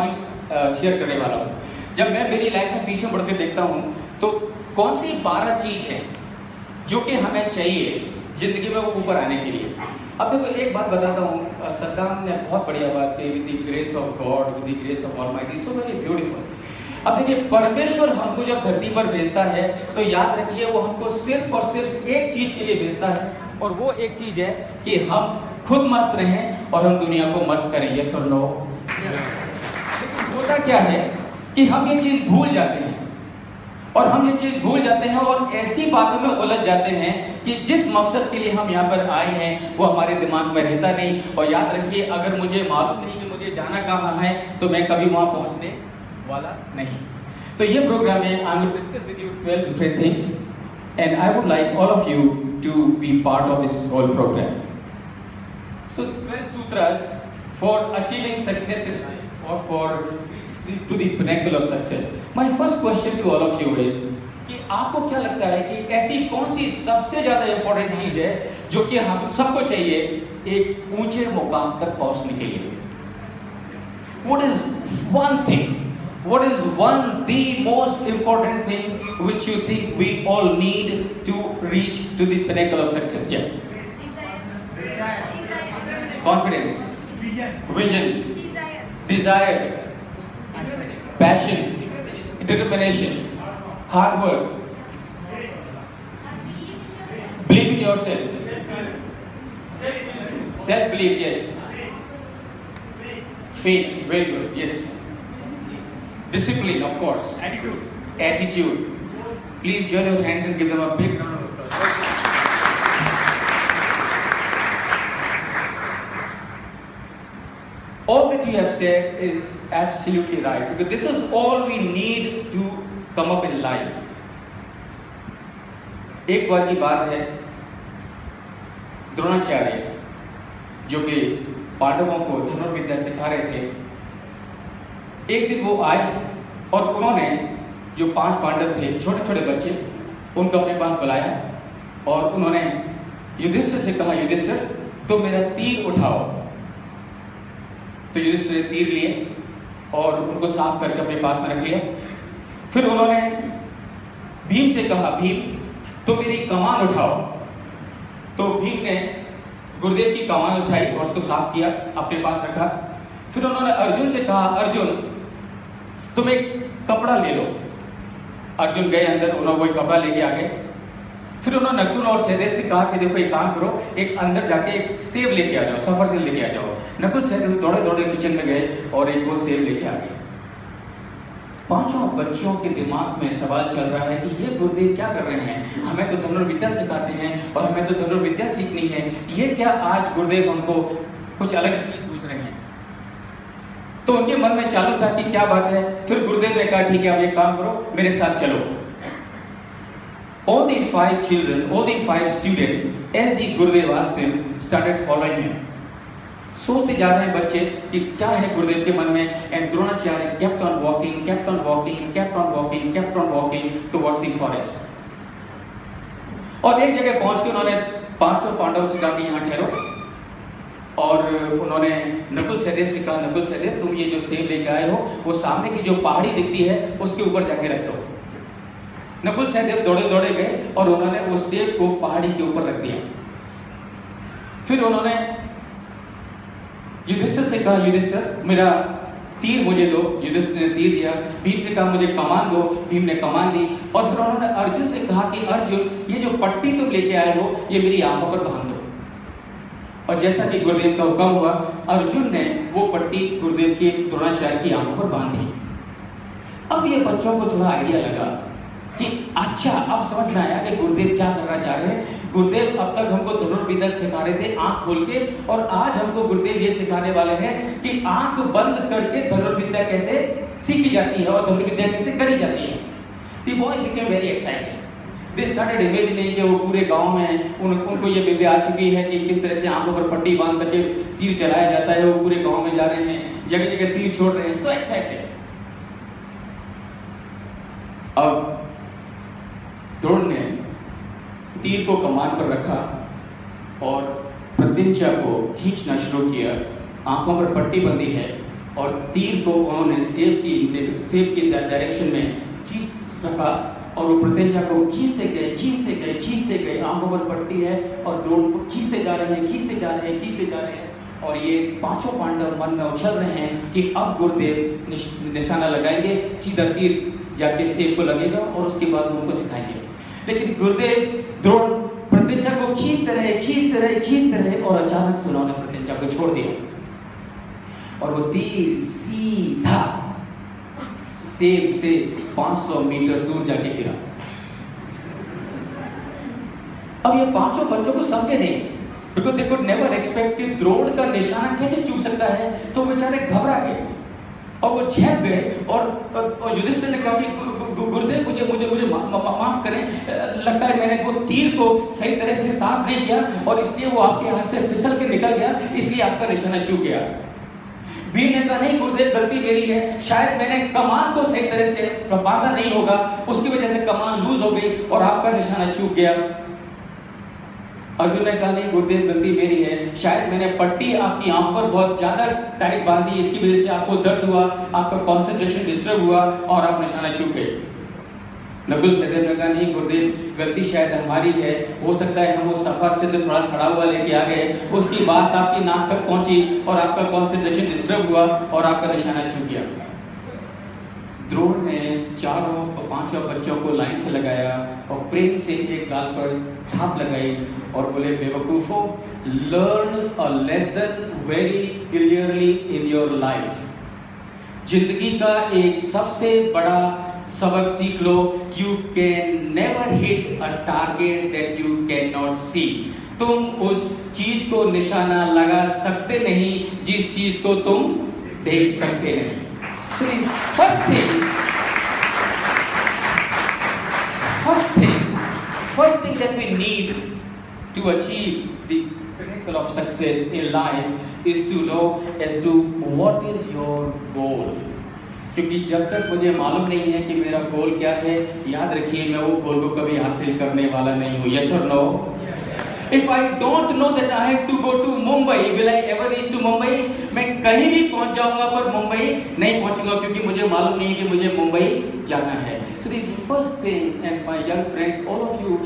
Points share करने वाला हूँ। जब मैं मेरी लाइफ में पीछे मुड़ के देखता हूँ तो कौन सी 12 चीज़ है जो कि हमें चाहिए जिंदगी में वो ऊपर आने के लिए। अब देखो एक बात बताता हूँ, सद्दाम ने बहुत बढ़िया बात की, with the grace of God, with the grace of almighty, so very beautiful. अब देखिए परमेश्वर हमको जब धरती पर भेजता है तो याद रखिए वो हमको सिर्फ और सिर्फ एक चीज के लिए भेजता है, और वो एक चीज है कि हम खुद मस्त रहें और हम दुनिया को मस्त करें। यस और नो? लेकिन होता क्या है कि हम ये चीज भूल जाते हैं, और हम ये चीज भूल जाते हैं और ऐसी बातों में उलझ जाते हैं कि जिस मकसद के लिए हम यहाँ पर आए हैं वो हमारे दिमाग में रहता नहीं। और याद रखिए अगर मुझे मालूम नहीं कि मुझे जाना कहाँ है तो मैं कभी वहाँ पहुँचने वाला नहीं। तो ये प्रोग्राम है, I will discuss with you 12 different things and I would like all of you to be part of this whole program. So 12 sutras for achieving success in life or for to the pinnacle of success. My first question to all of you is कि आपको क्या लगता है कि ऐसी कौन सी सबसे ज्यादा इंपॉर्टेंट चीज है जो कि हम सबको चाहिए एक ऊंचे मुकाम तक पहुंचने के लिए? What is one thing? What is the most important thing which you think we all need to reach to the pinnacle of success? Yeah. Confidence. Vision. Desire. Passion. Determination. Hard work. Believe in yourself. Self-belief, yes. Faith, very good, yes. Discipline, of course. Attitude. Please join your hands and give them a big round of applause. All that you have said is absolutely right, because this is all we need to come up in life. एक बार की बात है, द्रोणाचार्य जो कि पांडवों को धनुर्विद्या सिखा रहे थे, एक दिन वो आए और उन्होंने जो 5 पांडव थे, छोटे छोटे बच्चे, उनको अपने पास बुलाया और उन्होंने युधिष्ठिर से कहा, युधिष्ठिर तुम मेरा तीर उठाओ। तो युधिष्ठिर ने तीर लिए और उनको साफ करके अपने पास में रख लिया। फिर उन्होंने भीम से कहा, भीम तुम मेरी कमान उठाओ। तो भीम ने गुरुदेव की कमान उठाई और उसको साफ किया, अपने पास रखा। फिर उन्होंने अर्जुन से कहा, अर्जुन तुम एक कपड़ा ले लो। अर्जुन गए अंदर, उन्होंने वही कपड़ा लेके आ गए। फिर उन्होंने नकुल और सहदेव से कहा कि देखो एक काम करो, एक अंदर जाके एक सेब लेके आ जाओ, सफरजन लेके आ जाओ। नकुल सहदेव दौड़े दौड़े किचन में गए और एक वो सेब लेके आ गए। 5 बच्चों के दिमाग में सवाल चल रहा है कि ये गुरुदेव क्या कर रहे हैं, हमें तो धनुर्विद्या सिखाते हैं और हमें तो धनुर्विद्या सीखनी है, ये क्या आज गुरुदेव हमको कुछ अलग ही चीज पूछ रहे हैं। तो उनके मन में चालू था कि क्या बात है। फिर गुरुदेव ने कहा ठीक है अब एक काम करो, मेरे साथ चलो। All the 5 children, all the 5 students, as the Gurudev asked him, started following him. सोचते जा रहे हैं बच्चे कि क्या है गुरुदेव के मन में। And Dronacharya kept on walking, kept on walking, kept on walking, kept on walking towards the forest. और एक जगह पहुंच के उन्होंने 500 पांडवों से कहा कि यहाँ ठहरो। और उन्होंने नकुल सहदेव से कहा, नकुल सहदेव तुम ये जो सेब लेके आए हो वो सामने की जो पहाड़ी दिखती है उसके ऊपर जाके रख दो। नकुल सहदेव दौड़े दौड़े गए और उन्होंने उस सेब को पहाड़ी के ऊपर रख दिया। फिर उन्होंने युधिष्ठिर से कहा, युधिष्ठिर मेरा तीर मुझे दो। युधिष्ठिर ने तीर दिया। भीम से कहा मुझे कमान दो। भीम ने कमान दी। और फिर उन्होंने अर्जुन से कहा कि अर्जुन ये जो पट्टी तुम लेके आए हो ये मेरी आंखों पर बांध दो। और जैसा कि गुरुदेव का हुक्म हुआ, अर्जुन ने वो पट्टी गुरुदेव के द्रोणाचार्य की आंखों पर बांध दी। अब ये बच्चों को थोड़ा आइडिया लगा कि अच्छा अब समझ में आया कि गुरुदेव क्या करना चाह रहे हैं। गुरुदेव अब तक हमको धनुर्विद्या सिखा रहे थे आंख खोल के, और आज हमको गुरुदेव ये सिखाने वाले हैं कि आंख बंद करके धनुर्विद्या कैसे सीखी जाती है और धनुर्विद्या कैसे करी जाती है। The boys became very excited. They started imagining कि वो पूरे गांव में उनको ये विद्या आ चुकी है कि किस तरह से आंखों पर पट्टी बांध करके तीर चलाया जाता है। वो पूरे गांव में जा रहे हैं, जगह जगह तीर छोड़ रहे हैं। So excited. अब द्रोण ने तीर को कमान पर रखा और प्रतिज्ञा को खींचना शुरू किया। आंखों पर पट्टी बंधी है और तीर को उन्होंने सेब की डायरेक्शन में खींच रखा और वो प्रत्यंचा को खींचते गए। आंखों पर पट्टी है और द्रोण को खींचते जा रहे हैं और ये पांचों पांडव मन में उछल रहे हैं कि अब गुरुदेव निशाना लगाएंगे, सीधा तीर जाके सेब को लगेगा और उसके बाद उनको सिखाएंगे। लेकिन गुरुदेव द्रोण प्रत्यंचा को खींचते रहे और अचानक से उन्होंने प्रत्यंचा को छोड़ दिया और वो तीर सीधा सेब से 500 मीटर दूर जाके गिरा। अब ये पांचों बच्चों को समझे नहीं, because they could never expect कि द्रोण का निशाना कैसे चूक सकता है, तो बेचारे घबरा गए और वो झेप गए और युधिष्ठिर ने कहा कि गुरुदेव मुझे माफ करें, लगता है मैंने वो तीर को सही तरह से साफ नहीं किया और इसलिए वो आपके हाथ से फिसल के निकल गया, इसलिए आपका निशाना चूक गया। वीर ने कहा नहीं गुरुदेव, गलती मेरी है, शायद मैंने कमान को सही तरह से बांधा नहीं होगा, उसकी वजह से कमान लूज हो गई और आपका निशाना चूक गया। अर्जुन ने कहा नहीं गुरुदेव, गलती मेरी है, शायद मैंने पट्टी आपकी आंख पर बहुत ज्यादा टाइट बांधी, इसकी वजह से आपको दर्द हुआ, आपका कंसंट्रेशन डिस्टर्ब हुआ और आप निशाना चूक गए। नकुल सहदेव ने कहा नहीं गुरुदेव, गलती शायद हमारी है, हो सकता है हम उस सफर से तो थोड़ा सड़ा हुआ लेके आ गए, उसकी बात आपकी नाक तक पहुंची और आपका कंसंट्रेशन डिस्टर्ब हुआ और आपका निशाना चूक गया। द्रोण ने पांचों बच्चों को लाइन से लगाया और प्रेम से एक गाल पर थाप लगाई और बोले बेवकूफों, learn a lesson very clearly in your life. जिंदगी का एक सबसे बड़ा सबक सीख लो, you can never hit a target that you can not see. तुम उस चीज को निशाना लगा सकते नहीं जिस चीज को तुम देख सकते नहीं। So the first thing that we need to achieve the pinnacle of success in life is to know as to what is your goal. क्योंकि जब तक मुझे मालूम नहीं है कि मेरा गोल क्या है, याद रखिए मैं वो गोल को कभी हासिल करने वाला नहीं हूँ। Yes or no? If I don't know that I have to go to Mumbai, will I ever reach to Mumbai? मैं कहीं भी पहुंच जाऊंगा पर मुंबई नहीं पहुंचूंगा क्योंकि मुझे मालूम नहीं है कि मुझे मुंबई जाना है। So the first thing, and my young friends, all of you,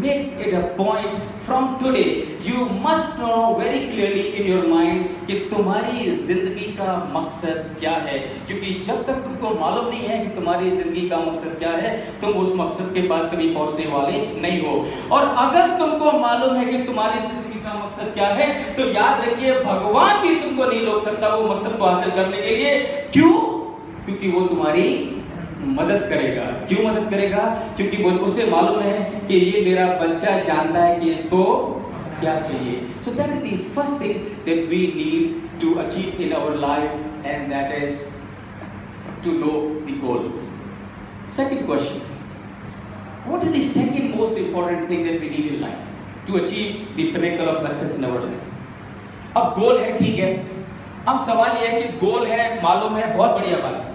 make it a point from today. You must know very clearly in your mind कि तुम्हारी जिंदगी का मकसद क्या है, क्योंकि जब तक तुमको मालूम नहीं है कि तुम्हारी जिंदगी का मकसद क्या है, तुम उस मकसद के पास कभी पहुंचने वाले नहीं हो। और अगर तुमको मालूम है कि तुम्हारी जिंदगी का मकसद क्या है, तो याद रखिए भगवान भी तुमको नहीं रोक सकता वो मकसद को हासिल करने के लिए। क्यों? क्योंकि वो तुम्हारी मदद करेगा। क्यों मदद करेगा? क्योंकि उसे मालूम है कि ये मेरा बच्चा जानता है कि इसको क्या चाहिए। So that is the first thing that we need to achieve in our life, and that is to know the goal. Second question, what is the second most important thing that we need in life to achieve the pinnacle of success in our life? अब गोल है, ठीक है, अब सवाल यह है कि गोल है, मालूम है, बहुत बढ़िया बात है,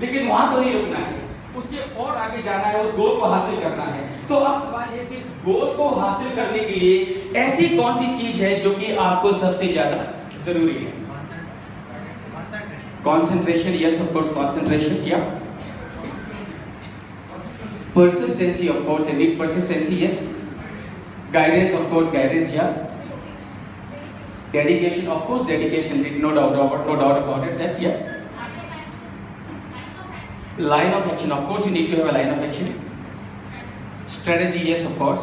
लेकिन वहां तो नहीं रुकना है, उसके और आगे जाना है, उस गोल को हासिल करना है। तो अब सवाल ये कि गोल को हासिल करने के लिए ऐसी कौन सी चीज है जो कि आपको सबसे ज्यादा जरूरी है? Concentration, yes of course concentration, या persistency, of course, I need persistency, yes. Guidance, of course, guidance, yeah. Dedication, of course, dedication, no doubt about it, that, yeah. Line of action, of course, you need to have a line of action. Strategy, yes, of course.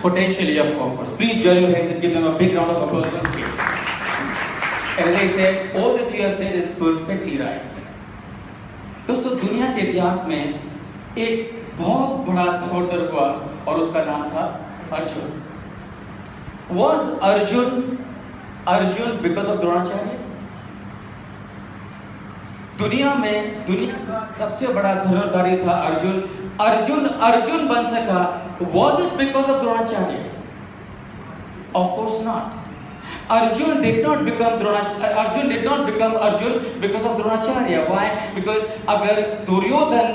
Potentially, of course. Please join your hands and give them a big round of applause. And as I said, all that you have said is perfectly right. दोस्तों, दुनिया के इतिहास में एक बहुत बड़ा धरोहर हुआ और उसका नाम था Arjun. Was Arjun because of Dronacharya? दुनिया का सबसे बड़ा धनुर्धारी था अर्जुन बन सका, was it because of Dronacharya? Of course not. Arjun did not become Arjun because of Dronacharya. Why? Because अगर दुर्योधन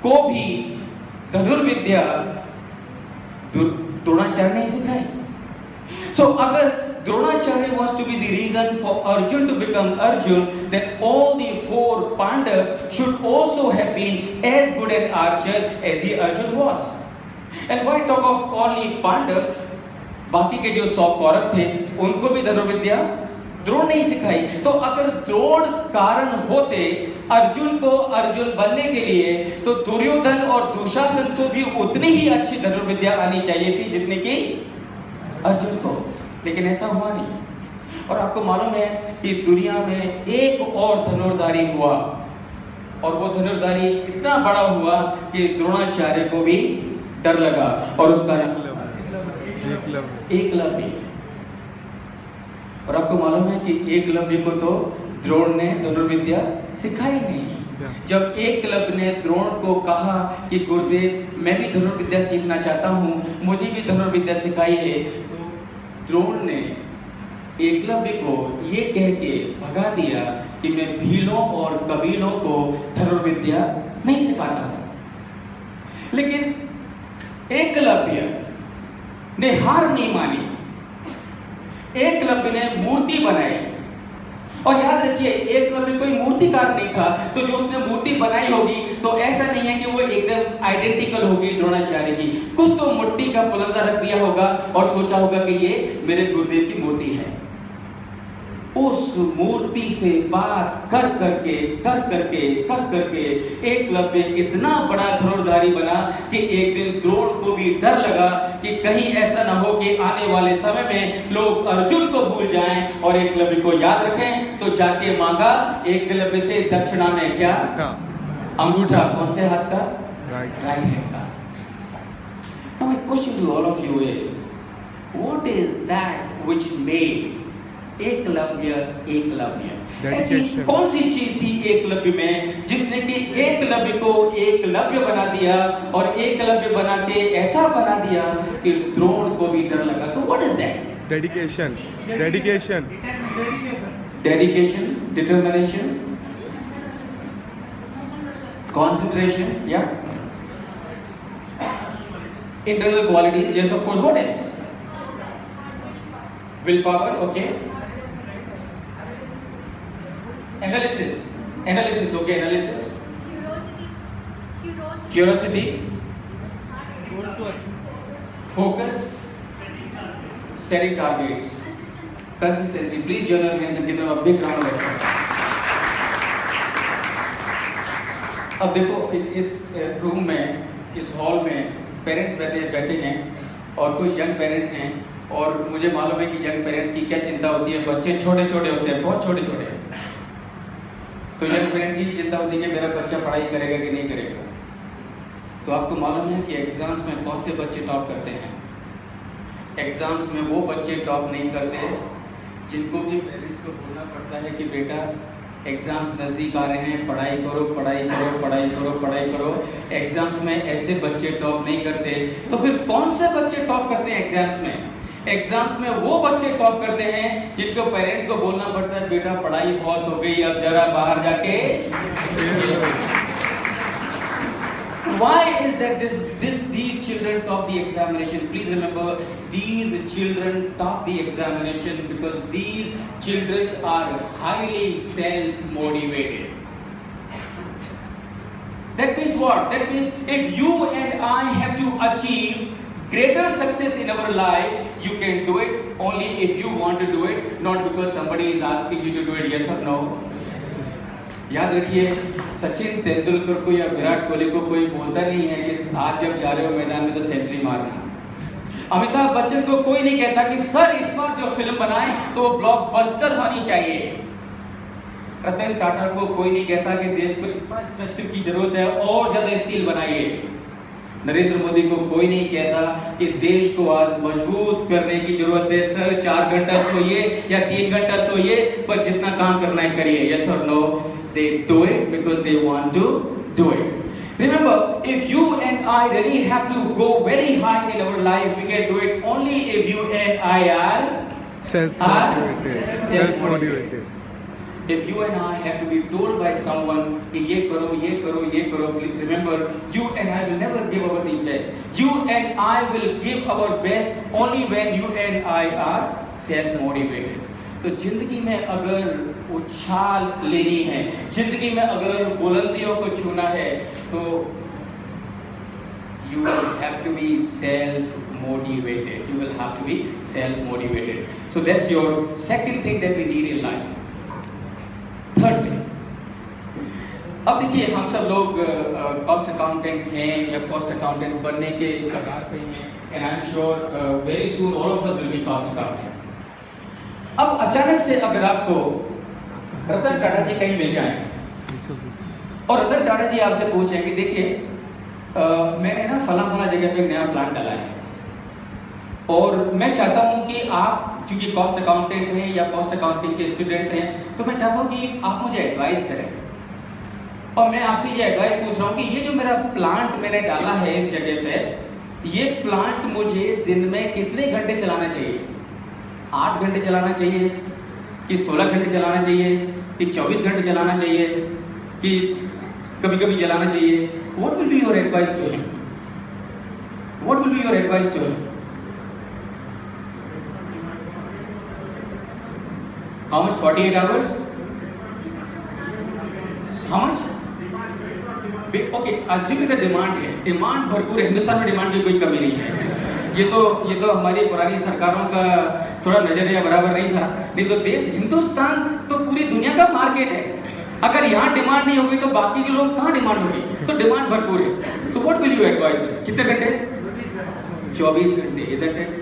को भी धनुर्विद्या द्रोणाचार्य ने सिखाई, So अगर Dronacharya was to be the reason for Arjun to become Arjun, then all the 4 Pandavas should also have been as good an archer as the Arjun was. And why talk of only Pandavas? बाकी के जो 100 कौरव थे उनको भी धनुर्विद्या द्रोण नहीं सिखाई। तो अगर द्रोण कारण होते अर्जुन को अर्जुन बनने के लिए, तो दुर्योधन और दुशासन को भी उतनी ही अच्छी धनुर्विद्या आनी चाहिए थी जितनी कि अर्जुन को, लेकिन ऐसा हुआ नहीं। और आपको मालूम है कि दुनिया में एक और धनुर्धारी हुआ, और वो धनुर्धारी इतना बड़ा हुआ कि द्रोणाचार्य को भी डर लगा, और उसका एकलव्य। और आपको मालूम है कि एकलव्य को तो द्रोण ने धनुर्विद्या सिखाई नहीं। जब एकलव्य ने द्रोण को कहा कि गुरुदेव मैं भी धनुर्विद्या सीखना चाहता हूँ, मुझे भी धनुर्विद्या सिखाई है, तो द्रोण ने एकलव्य को ये कह के भगा दिया कि मैं भीलों और कबीलों को धनुर्विद्या नहीं सिखाता हूँ। लेकिन एकलव्य ने हार नहीं मानी, एकलव्य ने मूर्ति बनाई। और याद रखिए एकलव्य कोई मूर्तिकार नहीं था, तो जो उसने मूर्ति बनाई होगी तो ऐसा नहीं है कि वो एकदम आइडेंटिकल होगी द्रोणाचार्य की। कुछ तो मिट्टी का पुलंदा रख दिया होगा और सोचा होगा कि ये मेरे गुरुदेव की मूर्ति है। उस मूर्ति से बात कर करके एकलव्य इतना बड़ा धनुर्धारी बना कि एक दिन द्रोण को भी डर लगा कि कहीं ऐसा ना हो कि आने वाले समय में लोग अर्जुन को भूल जाएं और एकलव्य को याद रखें। तो जाके मांगा एकलव्य से दक्षिणा में क्या? अंगूठा। कौन से हाथ का? राइट हैंड का। Now my question to all of you is, what is that which made Eklavya Eklavya? ऐसी कौन सी चीज थी एकलव्य में जिसने कि एकलव्य को एकलव्य बना दिया, और एकलव्य बना के ऐसा बना दिया कि द्रोण को भी डर लगा? So what is that? Dedication, determination, concentration, yeah. Internal qualities, yes, of course. What else? Willpower, okay. Analysis, okay, analysis. Curiosity. Focus. Setting targets. Consistency. Please join your hands and give them a big round of applause. अब देखो इस room में, इस hall में parents बैठे हैं और कुछ यंग पेरेंट्स हैं, और मुझे मालूम है कि यंग पेरेंट्स की क्या चिंता होती है। बच्चे छोटे छोटे होते हैं, बहुत छोटे छोटे, तो यंग पेरेंट्स की चिंता होती है कि मेरा बच्चा पढ़ाई करेगा कि नहीं करेगा। तो आपको मालूम है कि एग्जाम्स में कौन से बच्चे टॉप करते हैं? एग्जाम्स में वो बच्चे टॉप नहीं करते जिनको भी पेरेंट्स को बोलना पड़ता है कि बेटा एग्जाम्स नज़दीक आ रहे हैं, पढ़ाई करो पढ़ाई करो पढ़ाई करो पढ़ाई करो। एग्जाम्स में ऐसे बच्चे टॉप नहीं करते। तो फिर कौन से बच्चे टॉप करते हैं एग्जाम्स में? एग्जाम्स में वो बच्चे टॉप करते हैं जिनको पेरेंट्स को बोलना पड़ता है बेटा पढ़ाई बहुत हो गई, अब जरा बाहर जाके। Why is that these children top the examination? Please remember, these children top the examination because these children are highly self-motivated. That means what? That means if you and I have to achieve greater success in our life, you can do it only if you want to do it, not because somebody is asking you to do it, yes or no. याद रखिए, सचिन तेंदुलकर को या विराट कोहली को कोई बोलता नहीं है कि आज जब जा रहे हो मैदान में तो सेंचुरी मारना। अमिताभ बच्चन को कोई नहीं कहता कि सर इस बार जो फिल्म बनाए तो वो ब्लॉकबस्टर होनी चाहिए। रतन टाटा को कोई नहीं कहता कि देश को इंफ्रास्ट्रक्चर की जरूरत है और ज्यादा स्टील बनाइए। नरेंद्र मोदी को कोई नहीं कहता कि देश को आज मजबूत करने की जरूरत है, सर 4 घंटा सोइए या 3 घंटा सोइए, पर जितना काम करना है करिए। यस और no? They do it because they want to do it. Remember, if you and I really have to go very high in our life, we can do it only if you and I are self-motivated. If you and I have to be told by someone कि ये करो, ये करो, ये करो, remember, you and I will never give our best. You and I will give our best only when you and I are self-motivated. तो जिंदगी में अगर उछाल लेनी है, जिंदगी में अगर बुलंदियों को छूना है, तो you will have to be self-motivated. You will have to be self-motivated. So that's your second thing that we need in life. Third thing, अब देखिए हम सब लोग कॉस्ट अकाउंटेंट हैं या कॉस्ट अकाउंटेंट बनने के कगार पे हैं, and I am sure very soon all of us will be cost accountant. अब अचानक से अगर आपको रतन टाटा जी कहीं मिल जाए और रतन टाटा जी आपसे पूछें कि देखिए मैंने ना फला जगह पे नया प्लांट डाला है और मैं चाहता हूं कि आप क्योंकि कॉस्ट अकाउंटेंट हैं या कॉस्ट अकाउंटिंग के स्टूडेंट हैं, तो मैं चाहता हूं कि आप मुझे एडवाइस करें। और मैं आपसे ये एडवाइस पूछ रहा हूं कि ये जो मेरा प्लांट मैंने डाला है इस जगह पे, ये प्लांट मुझे दिन में कितने घंटे चलाना चाहिए? 8 घंटे चलाना चाहिए कि 16 घंटे चलाना चाहिए कि 24 घंटे चलाना चाहिए कि कभी कभी चलाना चाहिए? What will be your advice to him? What will be your advice to him? How much? 48 hours? How much? Okay, assuming the demand है, डिमांड भरपूर है, हिंदुस्तान में डिमांड की कोई कमी नहीं है। ये तो हमारी पुरानी सरकारों का थोड़ा नजरिया बराबर नहीं था, नहीं तो देश हिंदुस्तान तो पूरी दुनिया का मार्केट है। अगर यहाँ डिमांड नहीं होगी तो बाकी के लोग कहाँ डिमांड होगी? तो डिमांड भरपूर है। So what will you advise? कितने घंटे? 24 घंटे, isn't it?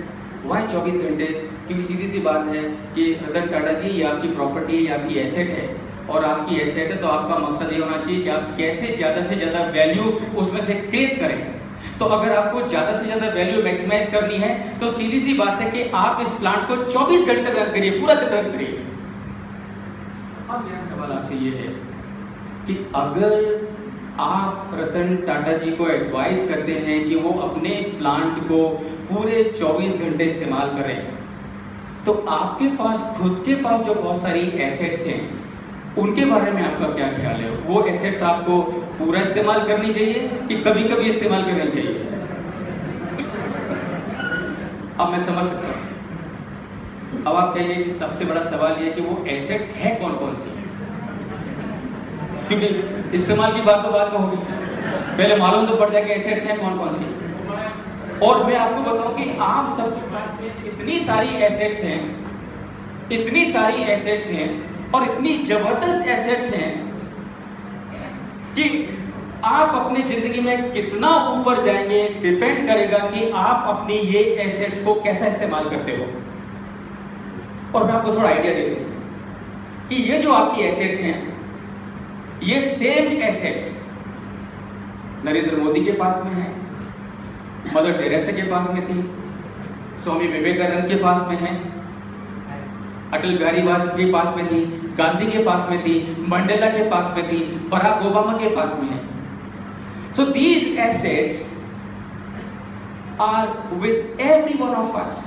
Why 24 घंटे? क्योंकि सीधी सी बात है कि रतन टाटा जी ये आपकी प्रॉपर्टी है, आपकी एसेट है, और आपकी एसेट है तो आपका मकसद ये होना चाहिए कि आप कैसे ज़्यादा से ज़्यादा वैल्यू उसमें से क्रिएट करें। तो अगर आपको ज़्यादा से ज़्यादा वैल्यू मैक्सिमाइज करनी है तो सीधी सी बात है कि आप इस प्लांट को 24 घंटे रन करिए, पूरा दिन रन करिए। अब मेरा सवाल आपसे ये है कि अगर आप रतन टाटा जी को एडवाइस करते हैं कि वो अपने प्लांट को पूरे 24 घंटे इस्तेमाल करें, तो आपके पास खुद के पास जो बहुत सारी एसेट्स हैं उनके बारे में आपका क्या ख्याल है? वो एसेट्स आपको पूरा इस्तेमाल करनी चाहिए कि कभी कभी इस्तेमाल करनी चाहिए? अब मैं समझ सकता हूं। अब आप कहेंगे कि सबसे बड़ा सवाल ये कि वो एसेट्स है कौन कौन सी, क्योंकि इस्तेमाल की बात तो बाद में होगी, पहले मालूम तो पड़ जाए कि एसेट्स हैं कौन कौन सी। और मैं आपको बताऊं कि आप सबके पास में इतनी सारी एसेट्स हैं, इतनी सारी एसेट्स हैं और इतनी जबरदस्त एसेट्स हैं कि आप अपनी जिंदगी में कितना ऊपर जाएंगे डिपेंड करेगा कि आप अपनी ये एसेट्स को कैसा इस्तेमाल करते हो। और मैं आपको थोड़ा आइडिया देता हूं कि ये जो आपकी एसेट्स हैं, ये सेम एसेट्स नरेंद्र मोदी के पास में है, मदर टेरेसा के पास में थी, स्वामी विवेकानंद के पास में है, अटल बिहारी वाजपेयी के पास में थी, गांधी के पास में थी, मंडेला के पास में थी, बराक ओबामा के पास में है। So these assets are with every one of us.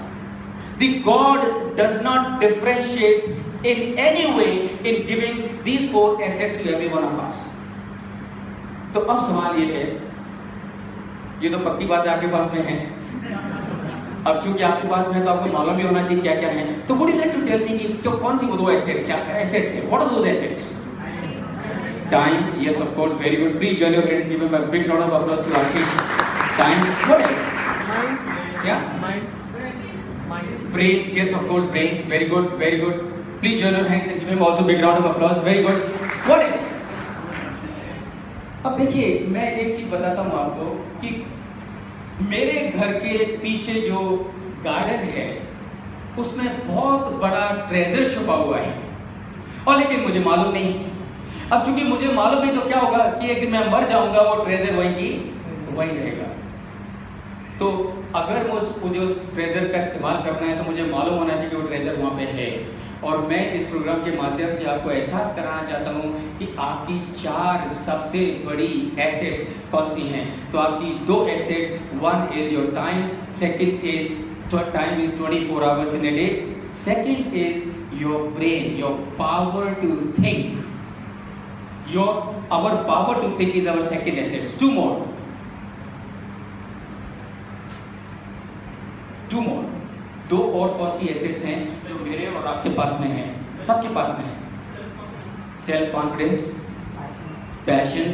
The God does not differentiate in any way in giving these 4 assets to every one of us. तो अब सवाल ये है, ये तो पक्की बात है आपके पास में है, अब चूंकि आपके पास में है तो आपको मालूम भी होना चाहिए क्या क्या है। तो would you like to tell me कि तो कौन सी वो 2 assets है? What are those assets? Time, yes of course, very good. Please join your hands, give him a big round of applause to Ashish. Time, what else? Mind. Brain, yes of course, brain, very good, very good. Please join your hands and give him also big round of applause. Very good. What else? अब देखिए मैं एक चीज बताता हूँ आपको कि मेरे घर के पीछे जो गार्डन है उसमें बहुत बड़ा ट्रेजर छुपा हुआ है, और लेकिन मुझे मालूम नहीं। अब चूंकि मुझे मालूम नहीं तो क्या होगा कि एक दिन मैं मर जाऊंगा, वो ट्रेजर वहीं रहेगा। तो अगर मुझे उस ट्रेजर का इस्तेमाल करना है तो मुझे मालूम होना चाहिए कि वो ट्रेजर वहाँ पे है। और मैं इस प्रोग्राम के माध्यम से आपको एहसास कराना चाहता हूँ कि आपकी 4 सबसे बड़ी एसेट्स कौन सी हैं। तो आपकी 2 assets, 1 is your time, second is time is 24 hours in a day, Second is your brain, your power to think. Our power to think is our second asset. Two more. दो और कौन सी assets हैं जो मेरे और आपके पास में हैं? सबके पास में है। Self confidence, passion,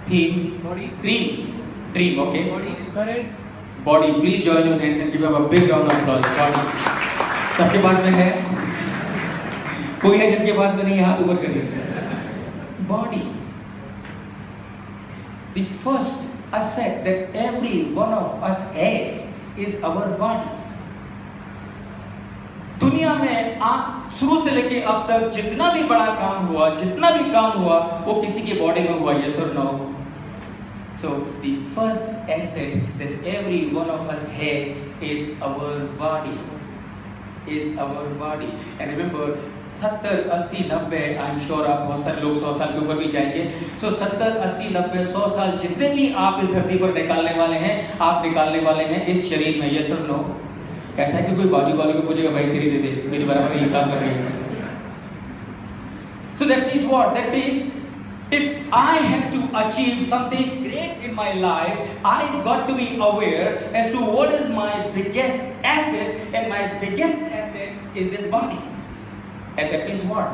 theme, dream, okay, body. Please join your hands and give a big round of applause. Body सबके पास में है? कोई है जिसके पास में नहीं है? हाथ ऊपर करिए। Body, the first asset that every one of us has is our body. दुनिया में शुरू से लेके अब तक जितना भी बड़ा काम हुआ, जितना भी काम हुआ, वो किसी की बॉडी में हुआ। Yes or no? So the first asset that every one of us has is our body. And remember, 70, 80, 90, I am sure आप बहुत सारे लोग 100 साल के ऊपर भी जाएंगे। सो 70, 80, 90, 100 साल जितने भी आप इस धरती पर निकालने वाले हैं, आप निकालने वाले हैं इस शरीर में। यस और नो? ऐसा है कि कोई बाजू वाले को पूछेगा भाई तेरी दे दे, मेरी बराबर ये काम कर रही है। So that means what? That means if I have to achieve something great in my life, I got to be aware as to what is my biggest asset, and my biggest asset is this body. And that means what?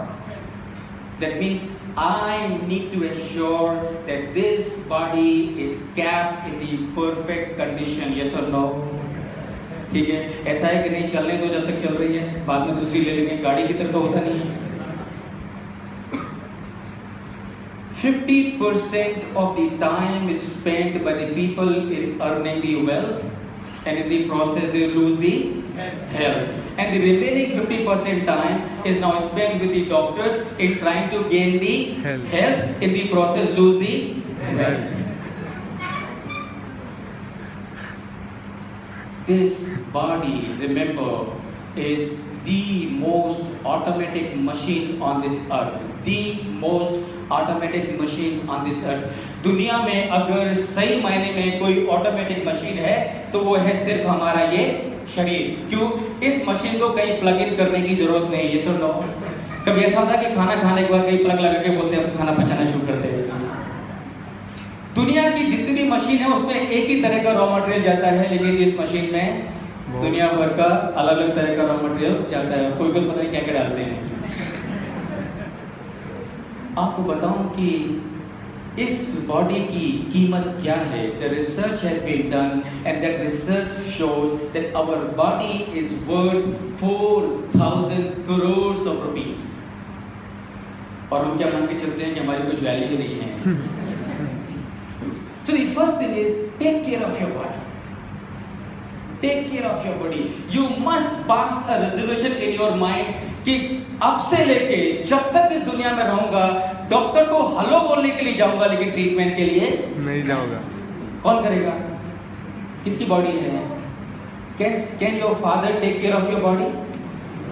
That means I need to ensure that this body is kept in the perfect condition. Yes or no? ठीक है? ऐसा है कि नहीं चलने दो जब तक चल रही है, बाद में दूसरी ले लेंगे। गाड़ी की तरह तो होता नहीं है। 50% of the time is spent by the people in earning the wealth, and in the process they lose the health. And the remaining 50% time is now spent with the doctors in trying to gain the health. In the process lose the wealth. This body, remember, is the most automatic machine on this earth. The most automatic machine on this earth. दुनिया में अगर सही मायने में कोई automatic machine है तो वो है सिर्फ हमारा ये शरीर। क्यों? इस मशीन को कहीं प्लग इन करने की जरूरत नहीं। ये सुन लो, कभी ऐसा होता है कि खाना खाने के बाद कहीं प्लग लगा के बोलते हैं खाना पचाना शुरू कर दे। दुनिया की जितनी भी मशीन है उसमें एक ही तरह का रॉ मटेरियल जाता है, लेकिन इस मशीन में दुनिया भर का अलग अलग तरह का रॉ मटेरियल जाता है। कोई पता नहीं क्या क्या डालते हैं। आपको बताऊं कि इस बॉडी की कीमत क्या है। The research has been done and that research shows that our body is worth 4,000 crores of rupees। और हम क्या मान के चलते हैं कि हमारी कुछ वैल्यू नहीं है। So the first thing is take care of your body. Take care of your body. You must pass a resolution in your mind कि अब से लेके जब तक इस दुनिया में रहूंगा डॉक्टर को हेलो बोलने के लिए जाऊंगा, लेकिन ट्रीटमेंट के लिए नहीं जाऊंगा। कौन करेगा? किसकी बॉडी है? Can your father take care of your body?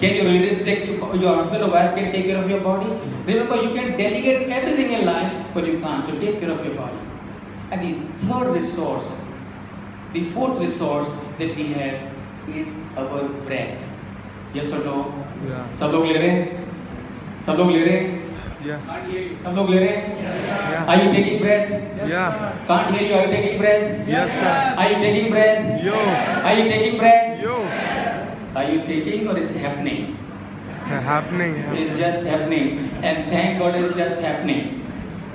Can your relatives take your husband or wife can take care of your body? Remember, you can delegate everything in life, but you can't. So take care of your body. And the third resource, the fourth resource that we have is our breath. Yes or no? Yeah. सब लोग ले रहे हैं? सब लोग ले रहे हैं? Yeah. Can't hear you. सब लोग ले रहे हैं? Yeah. Are you taking breath? Yeah. Can't hear you. Are you taking breath? Yes, sir. Are you taking breath? Yo. Are you taking breath? Yo. Are you taking or is happening? Happening. It's just happening. And thank God it's just happening.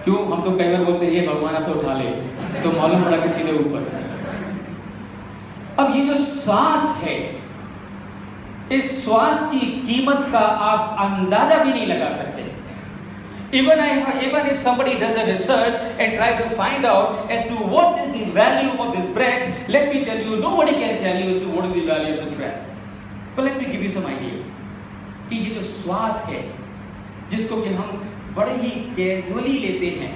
क्यों? हम तो कई बार बोलते हैं भगवान आप तो उठा ले, तो मालूम पड़ा कि सीधे ऊपर। अब ये जो सांस है, इस श्वास की कीमत का आप अंदाजा भी नहीं लगा सकते। Even if somebody does a research and try to find out as to what is the value of this breath, let me tell you, nobody can tell you as to what is the value of this breath. But let me give you some idea कि ये जो श्वास है, जिसको कि हम बड़े ही casually लेते हैं,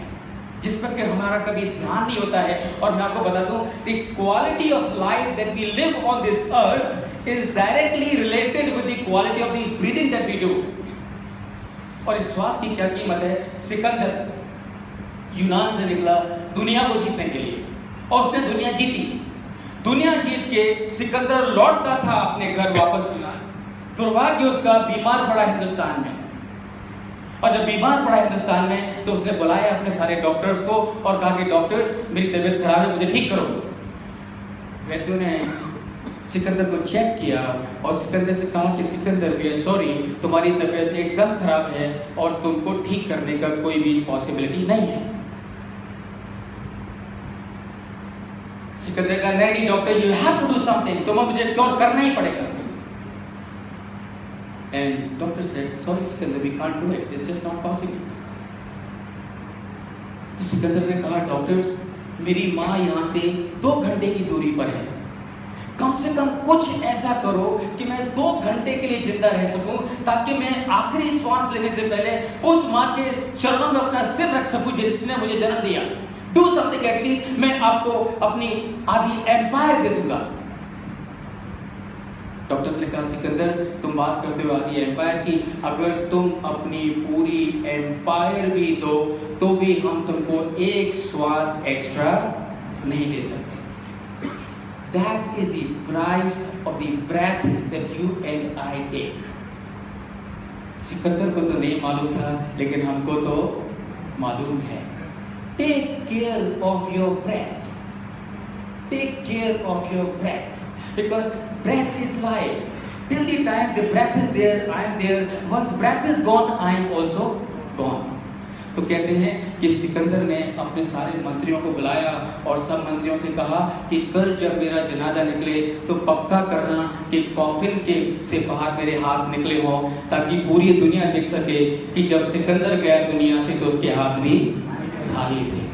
जिस पर कि हमारा कभी ध्यान नहीं होता है, और मैं आपको बता दूं, the quality of life that we live on this earth is directly related with the quality of the breathing that we do. और इस श्वास की क्या कीमत है? सिकंदर यूनान से निकला दुनिया को जीतने के लिए, और उसने दुनिया जीती। दुनिया जीत के सिकंदर लौटता था अपने घर वापस। दुर्भाग्य उसका बीमार पड़ा हिंदुस्तान में, और जब बीमार पड़ा हिंदुस्तान में तो उसने बुलाया अपने सारे डॉक्टर्स को और कहा कि डॉक्टर्स, मेरी तबीयत खराब है, मुझे ठीक करो। वैद्यों ने सिकंदर को चेक किया और सिकंदर से कहा कि सिकंदर, वी आर सॉरी, तुम्हारी तबीयत एकदम खराब है और तुमको ठीक करने का कोई भी पॉसिबिलिटी नहीं है। सिकंदर का नहीं doctor, you have to do something, तुम्हें मुझे क्योर करना ही पड़ेगा। And doctor said, sorry Sikandar, we can't do it, it's just not possible. तो सिकंदर ने कहा, डॉक्टर्स, मेरी माँ यहाँ से 2 घंटे की दूरी पर है, कम से कम कुछ ऐसा करो कि मैं 2 घंटे के लिए जिंदा रह सकूं, ताकि मैं आखिरी श्वास लेने से पहले उस माँ के चरणों में अपना सिर रख सकूं जिसने मुझे जन्म दिया। डू समथिंग एटलीस्ट, मैं आपको अपनी आधी एम्पायर दे दूंगा। डॉक्टर्स ने कहा, सिकंदर, तुम बात करते हो आधी एम्पायर की, अगर तुम अपनी पूरी एम्पायर भी दो तो भी हम तुमको एक श्वास एक्स्ट्रा नहीं दे सकते। That is the price of the breath that you and I take. Sikandar को तो नहीं मालूम था, लेकिन हमको तो मालूम है। Take care of your breath. Take care of your breath, because breath is life. Till the time the breath is there, I am there. Once breath is gone, I am also gone. तो कहते हैं कि सिकंदर ने अपने सारे मंत्रियों को बुलाया और सब मंत्रियों से कहा कि कल जब मेरा जनाजा निकले तो पक्का करना कि कॉफिन के से बाहर मेरे हाथ निकले हों, ताकि पूरी दुनिया देख सके कि जब सिकंदर गया दुनिया से तो उसके हाथ भी खाली थे।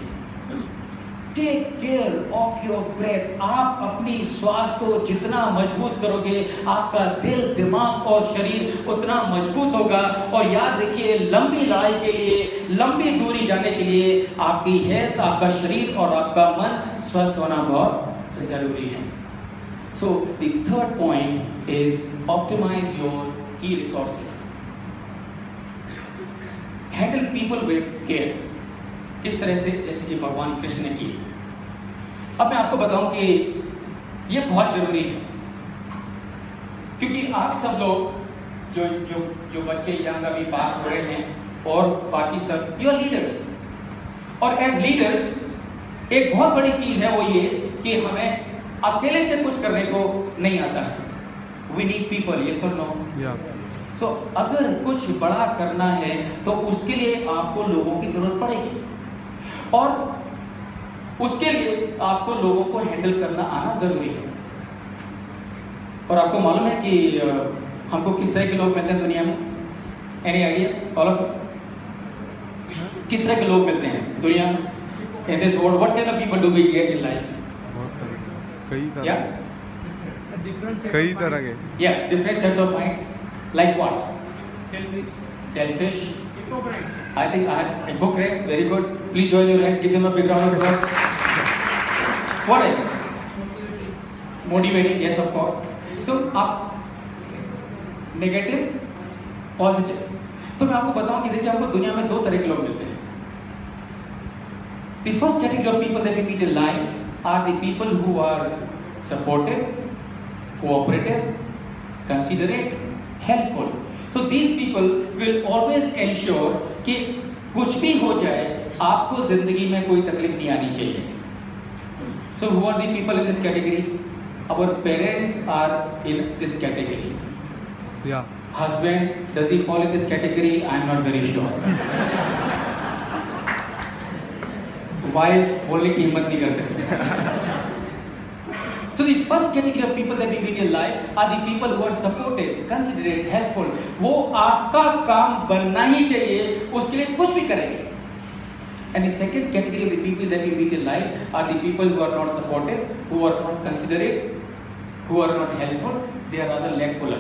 Take care of your breath. आप अपनी श्वास को जितना मजबूत करोगे, आपका दिल, दिमाग और शरीर उतना मजबूत होगा। और याद रखिए, लंबी लड़ाई के लिए, लंबी दूरी जाने के लिए आपकी हेल्थ, आपका शरीर और आपका मन स्वस्थ होना बहुत जरूरी है। So the third point is optimise your key resources. Handle people with care. किस तरह से? जैसे कि भगवान कृष्ण ने की। अब मैं आपको बताऊं कि ये बहुत जरूरी है, क्योंकि आप सब लोग जो जो जो बच्चे यंग अभी पास हो रहे हैं और बाकी सब, यू आर लीडर्स। और एज लीडर्स एक बहुत बड़ी चीज है वो ये कि हमें अकेले से कुछ करने को नहीं आता है। वी नीड पीपल, यस और नो? सो अगर कुछ बड़ा करना है तो उसके लिए आपको लोगों की जरूरत पड़ेगी, और उसके लिए आपको लोगों को हैंडल करना आना जरूरी है। और आपको मालूम है कि हमको किस तरह के लोग मिलते हैं दुनिया में? Any idea? ऑल ऑफ किस तरह के लोग मिलते हैं दुनिया में? In this world, what kind of people do we get in life? कई तरह के, या different sets of mind. Like what? Selfish, I think I have hypocrites. Very good. Please join your hands. Give them a big round of applause. What else? Motivating. Yes, of course. तो आप negative, positive. तो मैं आपको बताऊं कि देखिए, आपको दुनिया में 2 तरह के लोग मिलते हैं। The first category of people that we meet in life are the people who are supportive, cooperative, considerate, helpful. So these people will always ensure कि कुछ भी हो जाए आपको जिंदगी में कोई तकलीफ नहीं आनी चाहिए। So who are the people in this category? Our parents are in this category. Yeah. Husband, does he fall in this category? I am not very sure. Wife बोलने की हिम्मत नहीं कर सकती। So the first category of people that we meet in life are the people who are supportive, considerate, helpful. वो आपका काम बनना ही चाहिए, उसके लिए कुछ भी करेंगे। And the second category of the people that we meet in life are the people who are not supportive, who are not considerate, who are not helpful. They are rather leg puller.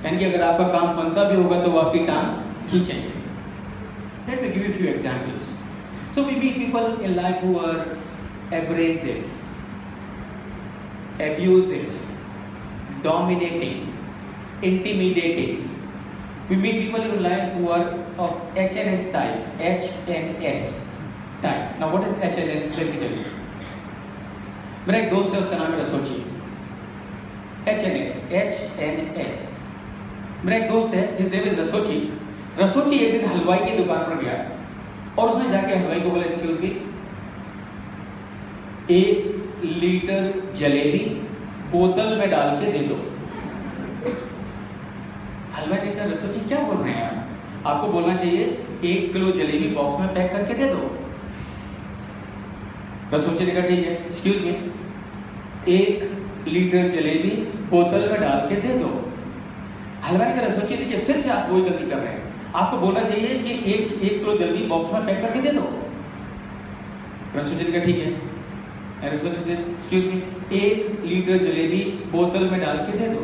यानी कि अगर आपका काम बनता भी होगा तो वो आपकी टांग खींचेंगे। Let me give you a few examples. So we meet people in life who are abrasive, abusive, dominating, intimidating. We meet people in life who are of HNS type, HNS type. Now what is HNS? Let me tell you. मेरा एक दोस्त है, उसका नाम है रसोची, HNS। मेरा एक दोस्त है, हिज नेम इज रसोची। रसोची एक दिन हलवाई की दुकान पर गया और उसने जाके हलवाई को बोला, एक्सक्यूज मी, 1 लीटर जलेबी बोतल में डाल के दे दो। हलवाई ने कहा, रसोची क्या बोल रहे हैं आप? आपको बोलना चाहिए 1 किलो जलेबी बॉक्स में पैक करके दे दो। रसोची ने कहा, ठीक है, एक्सक्यूज मी, 1 लीटर जलेबी बोतल में डाल के दे दो। हलवाई ने कहा, रसोची देखिए फिर से आप वही गलती कर रहे हैं, आपको बोलना चाहिए कि 1 किलो जलेबी बॉक्स में पैक करके दे दो। रसोची ने कहा, ठीक है। रसोची से, एक्सक्यूज मी, 1 लीटर जलेबी बोतल में डाल के दे दो।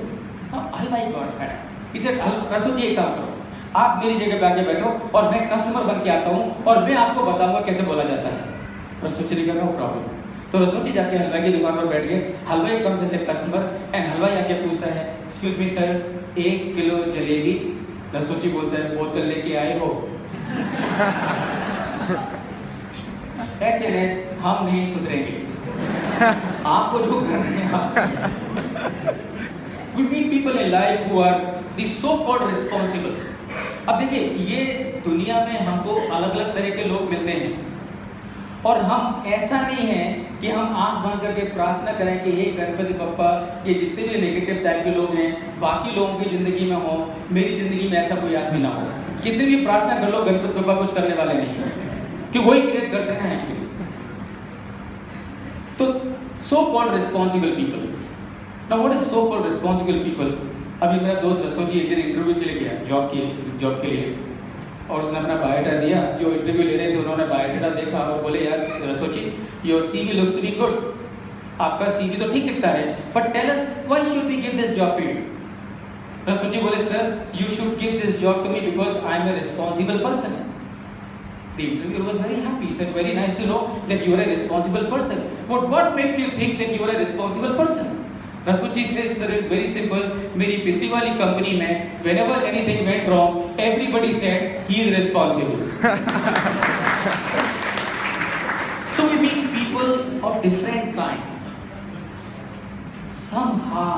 हलवाई गॉट फैड। इसे रसोची एक काम करो, आप मेरी जगह पे आके बैठो और मैं कस्टमर बन के आता हूँ और मैं आपको बताऊंगा कैसे बोला जाता है। रसोची ने कहा, नो प्रॉब्लम। तो रसोची जाके हलवाई की दुकान पर बैठ गए। हलवाई कम से कस्टमर एंड हलवाई आके पूछता है, excuse me sir, 1 kilo jalebi. Rasochi बोलता है, बोतल लेके आए हो? HNS, हम नहीं सुधरेंगे, आपको जो करना है आप। We meet people in life who are the so-called responsible. अब देखिए, ये दुनिया में हमको अलग अलग तरह के लोग मिलते हैं और हम ऐसा नहीं है कि हम आंख बंद करके प्रार्थना करें कि हे गणपति बप्पा, ये जितने भी नेगेटिव टाइप के लोग हैं बाकी लोगों की जिंदगी में हो, मेरी जिंदगी में ऐसा कोई आदमी ना हो। कितने भी प्रार्थना कर लो, गणपति बप्पा कुछ करने वाले नहीं, कि वही क्रिएट करते हैं। तो so called responsible people. Now what is so called responsible people? अभी मेरा दोस्त रसोची एक दिन इंटरव्यू के लिए गया, जॉब के लिए, और उसने अपना बायोडाटा दिया। जो इंटरव्यू ले रहे थे उन्होंने बायोडाटा देखा और बोले, यार Rasochi, your CV looks to be good, आपका सीवी तो ठीक दिखता है, but tell us why should we give this job to you? Rasochi बोले, sir you should give this job to me because I am a responsible person. The interviewer was very happy. He said, very nice to know that you are a responsible person. But what makes you think that you are a responsible person? Rasuchi says, sir, it's very simple. मेरी पिछली वाली company में whenever anything went wrong, everybody said he is responsible. So we meet people of different kind. Somehow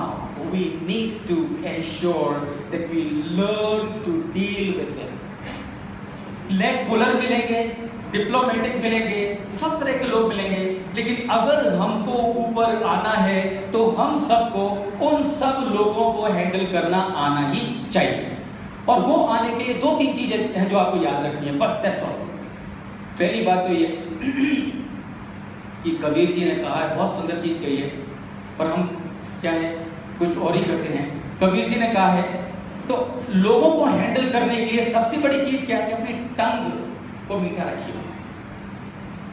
we need to ensure that we learn to deal with them. Leg puller मिलेंगे, diplomatic मिलेंगे, सब तरह के लोग मिलेंगे, लेकिन अगर हमको ऊपर आना है तो हम सबको उन सब लोगों को हैंडल करना आना ही चाहिए। और वो आने के लिए 2-3 चीजें हैं जो आपको याद रखनी है, बस दैट्स ऑल। पहली बात तो ये कि कबीर जी ने कहा है, बहुत सुंदर चीज कही है, पर हम क्या है कुछ और ही करते हैं। कबीर जी ने कहा है, तो लोगों को हैंडल करने के लिए सबसे बड़ी चीज क्या है? अपनी टंग को मीठा रखिए।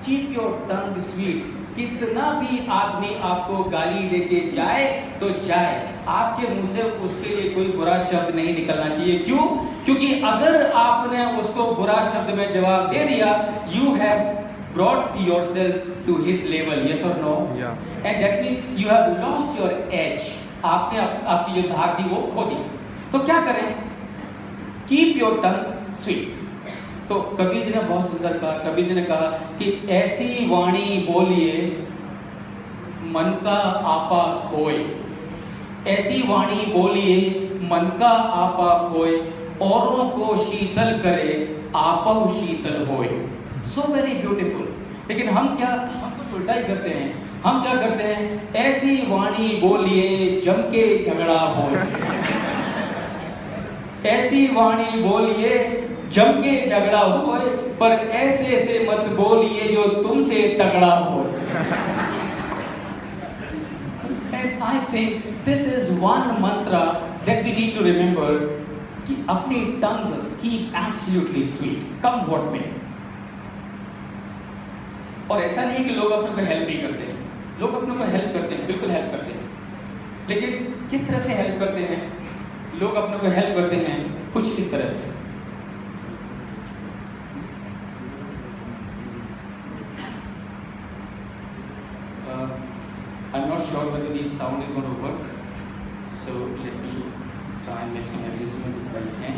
Keep your tongue sweet. कितना भी आदमी आपको गाली देके जाए तो जाए, आपके मुंह से उसके लिए कोई बुरा शब्द नहीं निकलना चाहिए। क्यों? क्योंकि अगर आपने उसको बुरा शब्द में जवाब दे दिया, you have brought yourself to his level, yes or no? Yeah. And that means you have lost your edge. आपने आपकी जो धार थी वो खो दी। तो क्या करें? Keep your tongue sweet. तो कबीर जी ने बहुत सुंदर कहा, कबीर जी ने कहा कि ऐसी वाणी बोलिए मन का आपा खोए, ऐसी वाणी बोलिए मन का आपा खोए, औरों को शीतल करे आपहु शीतल होए। So very beautiful. लेकिन हम कुछ उल्टा ही करते हैं। हम क्या करते हैं? ऐसी वाणी बोलिए जम के झगड़ा होए, ऐसी वाणी बोलिए जम के झगड़ा होए, पर ऐसे मत बोलिए जो तुमसे तगड़ा होए। And I think this is one mantra that we need to remember, कि अपनी टंग keep absolutely sweet, come what may। और ऐसा नहीं है कि लोग अपने को हेल्प नहीं करते हैं, लोग अपने को हेल्प करते हैं, बिल्कुल हेल्प करते हैं, लेकिन किस तरह से हेल्प करते हैं? लोग अपने को हेल्प करते हैं कुछ इस तरह से। I'm not sure whether this sound is going to work, so let me try and make some adjustment if I can.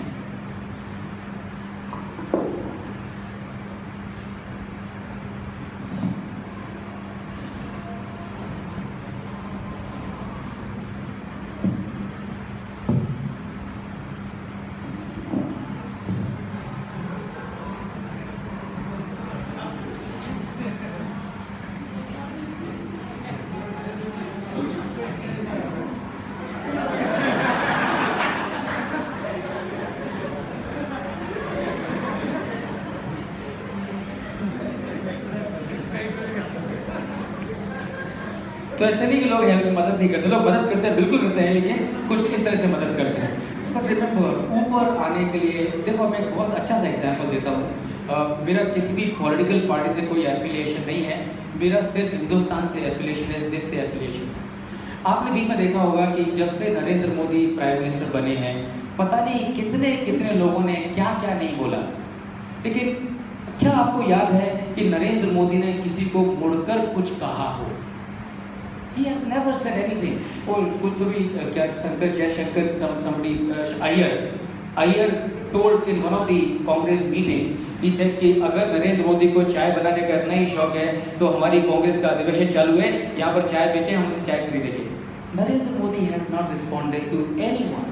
तो ऐसे नहीं कि लोग हेल्प मदद नहीं करते, लोग मदद करते हैं, बिल्कुल करते हैं, लेकिन कुछ इस तरह से मदद करते हैं। बट रिमेंबर, ऊपर आने के लिए देखो, मैं एक बहुत अच्छा सा एग्जाम्पल देता हूँ। मेरा किसी भी पॉलिटिकल पार्टी से कोई एफिलिएशन नहीं है, मेरा सिर्फ हिंदुस्तान से एफिलिएशन है, देश से एफिलिएशन है। आपने बीच में देखा होगा कि जब से नरेंद्र मोदी प्राइम मिनिस्टर बने हैं, पता नहीं कितने कितने लोगों ने क्या क्या नहीं बोला, लेकिन क्या आपको याद है कि नरेंद्र मोदी ने किसी को मुड़कर कुछ कहा हो? He has never said anything. और कुछ तो भी क्या Shankar Jaishankar somebody Iyer told in one of the Congress meetings, he said कि अगर नरेंद्र मोदी को चाय बनाने का इतना ही शौक है तो हमारी कांग्रेस का अधिवेशन चालू है, यहाँ पर चाय बेचें, हम उनसे चाय खरीदेंगे। Narendra Modi has not responded to anyone.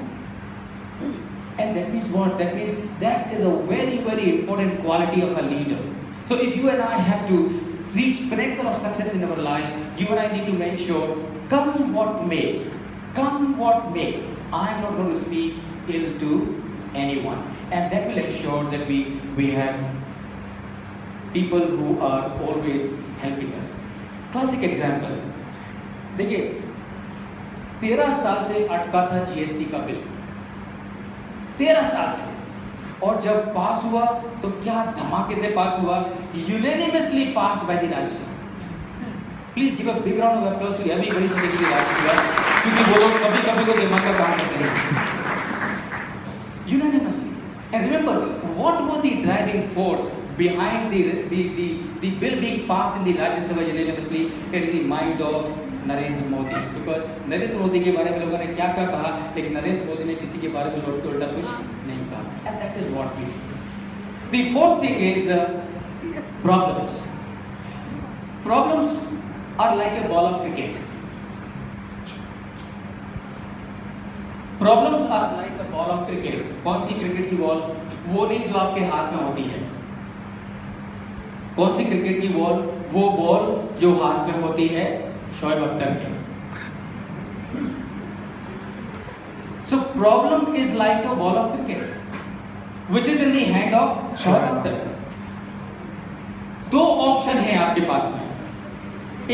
And that means what? That means that is a very, very important quality of a leader. So if you and I have to reach pinnacle of success in our life, you and I need to make sure, come what may, I am not going to speak ill to anyone. And that will ensure that we have people who are always helping us. Classic example. देखिए, 13 साल से अटका था GST का bill, 13 साल से, और जब पास हुआ तो क्या धमाके से पास हुआ, unanimously pass by the Rajya Sabha. Please give a big round of applause to everybody sitting in the Rajya Sabha, क्योंकि वो लोग कभी कभी तो दिमाग का काम करते हैं। Unanimously. And remember, what was the driving force behind the bill being passed in the Rajya Sabha unanimously? It is the mind of Narendra Modi, because Narendra Modi के बारे में लोगों ने क्या क्या कहा, लेकिन नरेंद्र मोदी ने किसी के बारे में उल्टा कुछ नहीं कहा, and that is what we do. The fourth thing is problems. Problems are like a ball of cricket. Problems are like a ball of cricket. कौन सी क्रिकेट की बॉल? वो नहीं जो आपके हाथ में होती है। कौन सी क्रिकेट की बॉल? वो बॉल जो हाथ में होती है शोएब अख्तर के। So problem is like a ball of cricket, which is in the hand of Shoaib Akhtar. दो ऑप्शन है आपके पास में।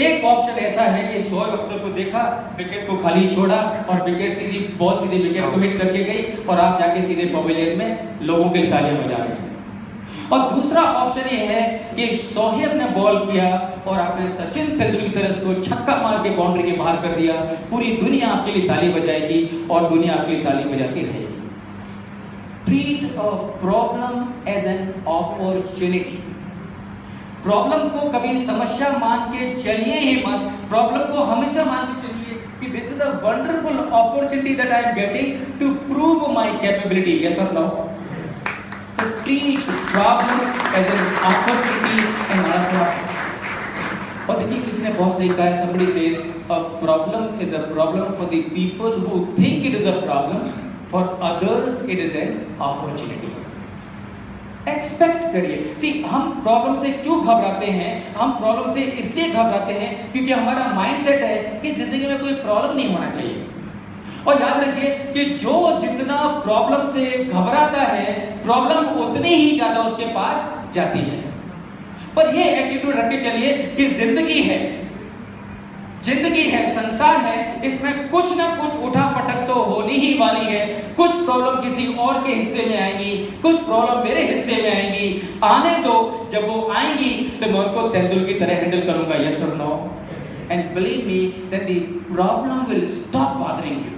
एक ऑप्शन ऐसा है कि शोएब अख्तर को देखा, विकेट को खाली छोड़ा और विकेट सीधी बॉल सीधी विकेट को हिट करके गई और आप जाके सीधे पवेलियन में लोगों के तालियां बजा रहे हैं। और दूसरा ऑप्शन ये है कि शोएब ने बॉल किया और आपने सचिन तेंदुलकर की तरह उसको छक्का मार के बाउंड्री के बाहर कर दिया, पूरी दुनिया आपके लिए ताली बजाएगी और दुनिया आपके लिए ताली बजाती रहेगी। Treat a problem as an opportunity. Problem को कभी समस्या मान के चलिए ही मत, प्रॉब्लम को हमेशा मान के चलिए कि this is a wonderful opportunity that I am getting to prove my capability. Yes और no? So treat problem as an opportunity and not a problem. और देखिए किसी ने बहुत सही कहा है, somebody says a problem is a problem for the people who think it is a problem, for others it is an opportunity. Expect करिए। सी हम प्रॉब्लम से क्यों घबराते हैं? हम प्रॉब्लम से इसलिए घबराते हैं क्योंकि हमारा माइंडसेट है कि जिंदगी में कोई प्रॉब्लम नहीं होना चाहिए। और याद रखिए कि जो जितना प्रॉब्लम से घबराता है, प्रॉब्लम उतनी ही ज्यादा उसके पास जाती है। पर ये एटीट्यूड रख के चलिए कि जिंदगी है, संसार है, इसमें कुछ ना कुछ उठा पटक तो होनी ही वाली है। कुछ प्रॉब्लम किसी और के हिस्से में आएंगी, कुछ प्रॉब्लम मेरे हिस्से में आएंगी। आने दो, जब वो आएंगी तो मैं उनको तेंदुलकर की तरह हैंडल करूंगा। यस और no? And believe me that the problem will stop bothering you,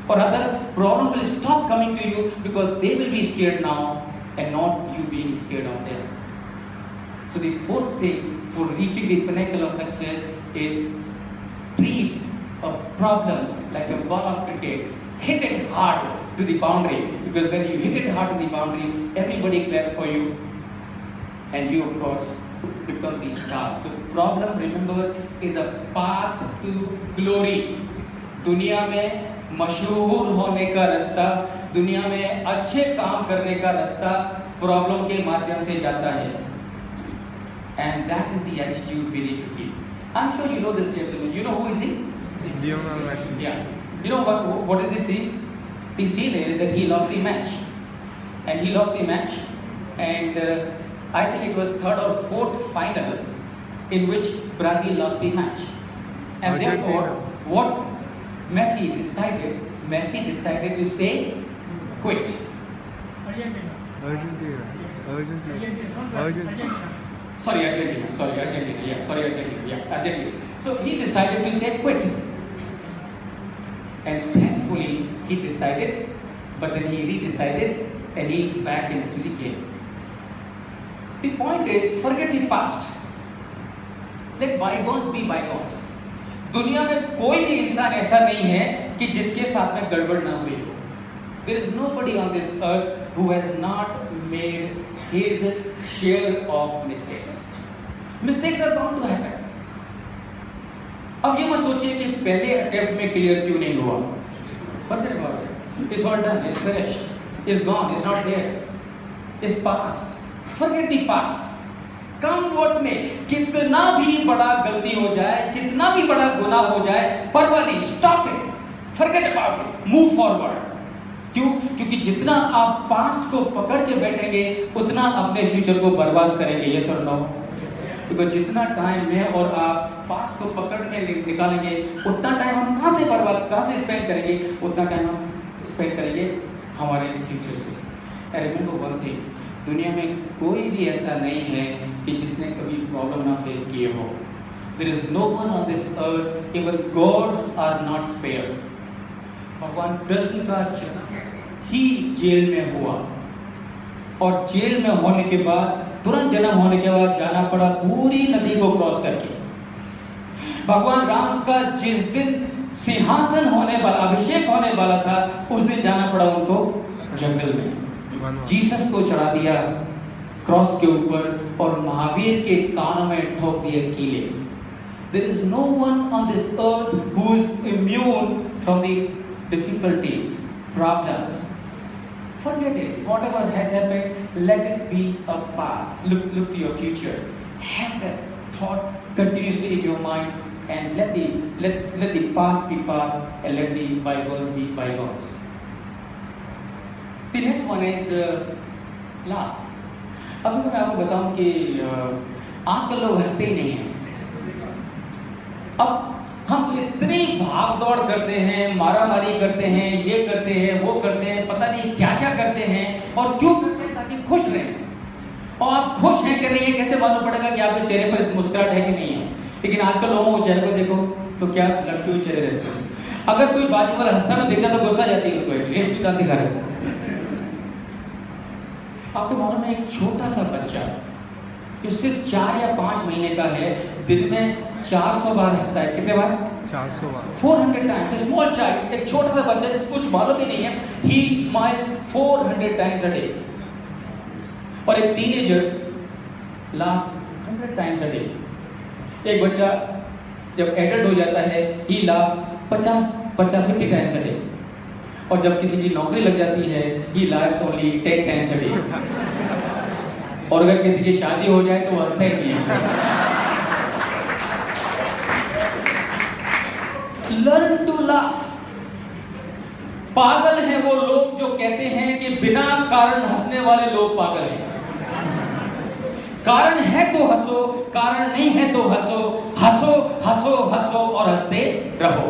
or other problem will stop coming to you because they will be scared now and not you being scared of them. So the fourth thing for reaching the pinnacle of success is treat a problem like a ball of cricket. Hit it hard to the boundary, because when you hit it hard to the boundary, everybody claps for you and you of course become the star. So problem, remember, is a path to glory. दुनिया में मशहूर होने का रास्ता, दुनिया में अच्छे काम करने का रास्ता प्रॉब्लम के माध्यम से जाता है। And that is the attitude we need to keep. I'm sure you know this gentleman. You know who is he? Lionel Messi. Yeah. You know what is the scene? The scene is that he lost the match, and he lost the match, and I think it was third or fourth final in which Brazil lost the match. And therefore, Argentina. what Messi decided to say, quit. Argentina. Argentina. Sorry, Argentina. So he decided to say quit. And thankfully, he decided, but then he redecided, and he is back into the game. The point is, forget the past. Let bygones be bygones. दुनिया में कोई भी इंसान ऐसा नहीं है कि जिसके साथ में गड़बड़ ना हुई हो. There is nobody on this earth who has not made his share of mistakes. Mistakes are bound to happen. अब ये मत सोचिए कि पहले अटेम्प्ट में क्लियर क्यों नहीं हुआ. Forget about it. It's all done. It's finished. It's gone. It's not there. It's past. Forget the past. Come what may. कितना भी बड़ा गलती हो जाए, कितना भी बड़ा गुनाह हो जाए, परवाह नहीं. Stop it. Forget about it. Move forward. क्यों? क्योंकि जितना आप पास्ट को पकड़ के बैठेंगे, उतना अपने फ्यूचर को बर्बाद करेंगे. Yes or no? क्योंकि जितना टाइम मैं और आप पास्ट को पकड़ के निकालेंगे, उतना टाइम हम कहाँ से स्पेंड करेंगे? उतना टाइम हम स्पेंड करेंगे हमारे फ्यूचर से. And remember one thing, दुनिया में कोई भी ऐसा नहीं है कि जिसने कभी प्रॉब्लम ना फेस किए हो. There is no one on this earth, even gods are not spared. भगवान कृष्ण का जन्म ही जेल में हुआ, और जेल में होने के बाद, तुरंत जन्म होने के बाद जाना पड़ा पूरी नदी को क्रॉस करके. भगवान राम का जिस दिन सिंहासन होने वाला, अभिषेक होने वाला था, उस दिन जाना पड़ा उनको जंगल में. जीसस को चढ़ा दिया क्रॉस के ऊपर और महावीर के कानों में ठोक दिए कीले. There is no one on this earth who is immune from the difficulties, problems. Forget it. Whatever has happened, let it be a past. Look to your future. Have that thought continuously in your mind, and let the past be past, and let the bygones be bygones. The next one is laugh. अब देखो मैं आपको बताऊं कि आजकल लोग हंसते ही नहीं हैं. अब हम इतनी भाग दौड़ करते हैं, मारामारी करते हैं, ये करते हैं, वो करते हैं, पता नहीं क्या क्या करते हैं, और क्यों करते हैं? ताकि खुश रहें. और आप खुश हैं कि नहीं, ये कैसे मालूम पड़ेगा कि आपके चेहरे पर मुस्कुराहट है कि नहीं है? लेकिन आजकल लोगों को चेहरे को देखो तो क्या लड़के हुए चेहरे रहते हैं. अगर कोई बाजू वाला हंसता में दिख जाए तो गुस्सा जाती है उसको, ये भी दांत दिखा रहे. आपको मालूम है, एक छोटा सा बच्चा जो सिर्फ 4 या 5 महीने का है, दिन में 400 बार हंसता है. कितने बार? 400 बार. 400 टाइम्स. A small child, एक छोटा सा बच्चा जिसको कुछ मालूम ही नहीं है, he smiles 400 times a day. और एक teenager laughs 100 times a day. एक बच्चा जब एडल्ट हो जाता है, he laughs 50 times a day. और जब किसी की नौकरी लग जाती है, he laughs only 10 times a day. और अगर किसी की शादी हो जाए तो वो हंसता ही नहीं है. Learn to laugh. पागल हैं वो लोग जो कहते हैं कि बिना कारण हंसने वाले लोग पागल हैं. कारण है तो हंसो, कारण नहीं है तो हंसो, हंसो हंसो हंसो और हंसते रहो.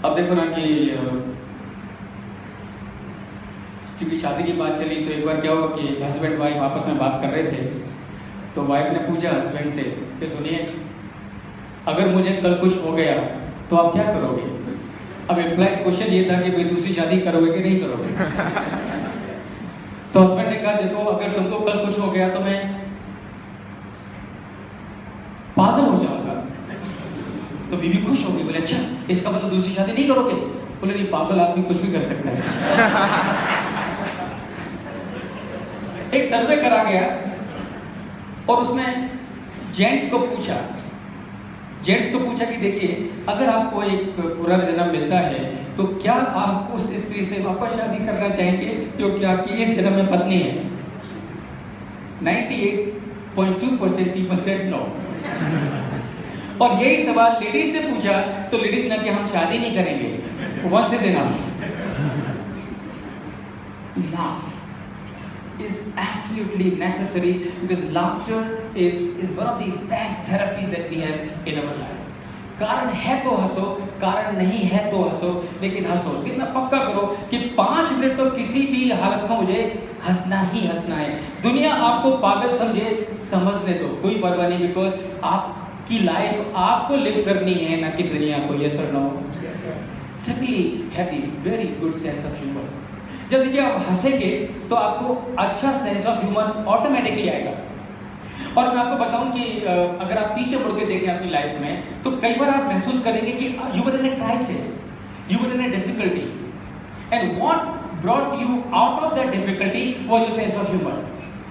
अब देखो ना कि क्योंकि शादी की बात चली, तो एक बार क्या हुआ कि हस्बैंड वाइफ आपस में बात कर रहे थे, तो वाइफ ने पूछा हस्बैंड से कि सुनिए, अगर मुझे कल कुछ हो गया तो आप क्या करोगे? अब इम्प्लाइड क्वेश्चन ये था कि भाई दूसरी शादी करोगे कि नहीं करोगे? तो हस्बैंड ने कहा देखो, अगर तुमको कल कुछ हो गया तो मैं पागल हो जाऊंगा. तो बीवी खुश होगी, बोले अच्छा इसका मतलब दूसरी शादी नहीं करोगे? बोले नहीं, पागल आदमी कुछ भी कर सकता है. एक सर्वे करा गया और उसने जेंट्स को पूछा कि देखिए, अगर आपको एक पुनर्जन्म मिलता है तो क्या आप उस स्त्री से वापस शादी करना चाहेंगे क्योंकि आपकी इस जन्म में पत्नी है? 98.2% पीपल सेड नो. और यही सवाल लेडीज से पूछा तो लेडीज ने कि हम शादी नहीं करेंगे, once is enough. is absolutely necessary because laughter is one of the best therapies that we have in our life. कारण है तो हंसो, कारण नहीं है तो हंसो, लेकिन हंसो। दिल में पक्का करो कि 5 मिनट तो किसी भी हालत में मुझे हंसना ही हंसना है। दुनिया आपको पागल समझे, समझने दो, कोई परवाह नहीं, बिकॉज आपकी लाइफ आपको लिव करनी है, ना कि दुनिया को। यस और no? Secondly, have the very good sense of humour. जब देखिए आप हंसेंगे तो आपको अच्छा सेंस ऑफ ह्यूमर ऑटोमेटिकली आएगा। और मैं आपको बताऊं कि अगर आप पीछे मुड़ के देखें अपनी लाइफ में, तो कई बार आप महसूस करेंगे कि you were in a crisis, you were in a difficulty, and what brought you out of that difficulty was your sense of humour.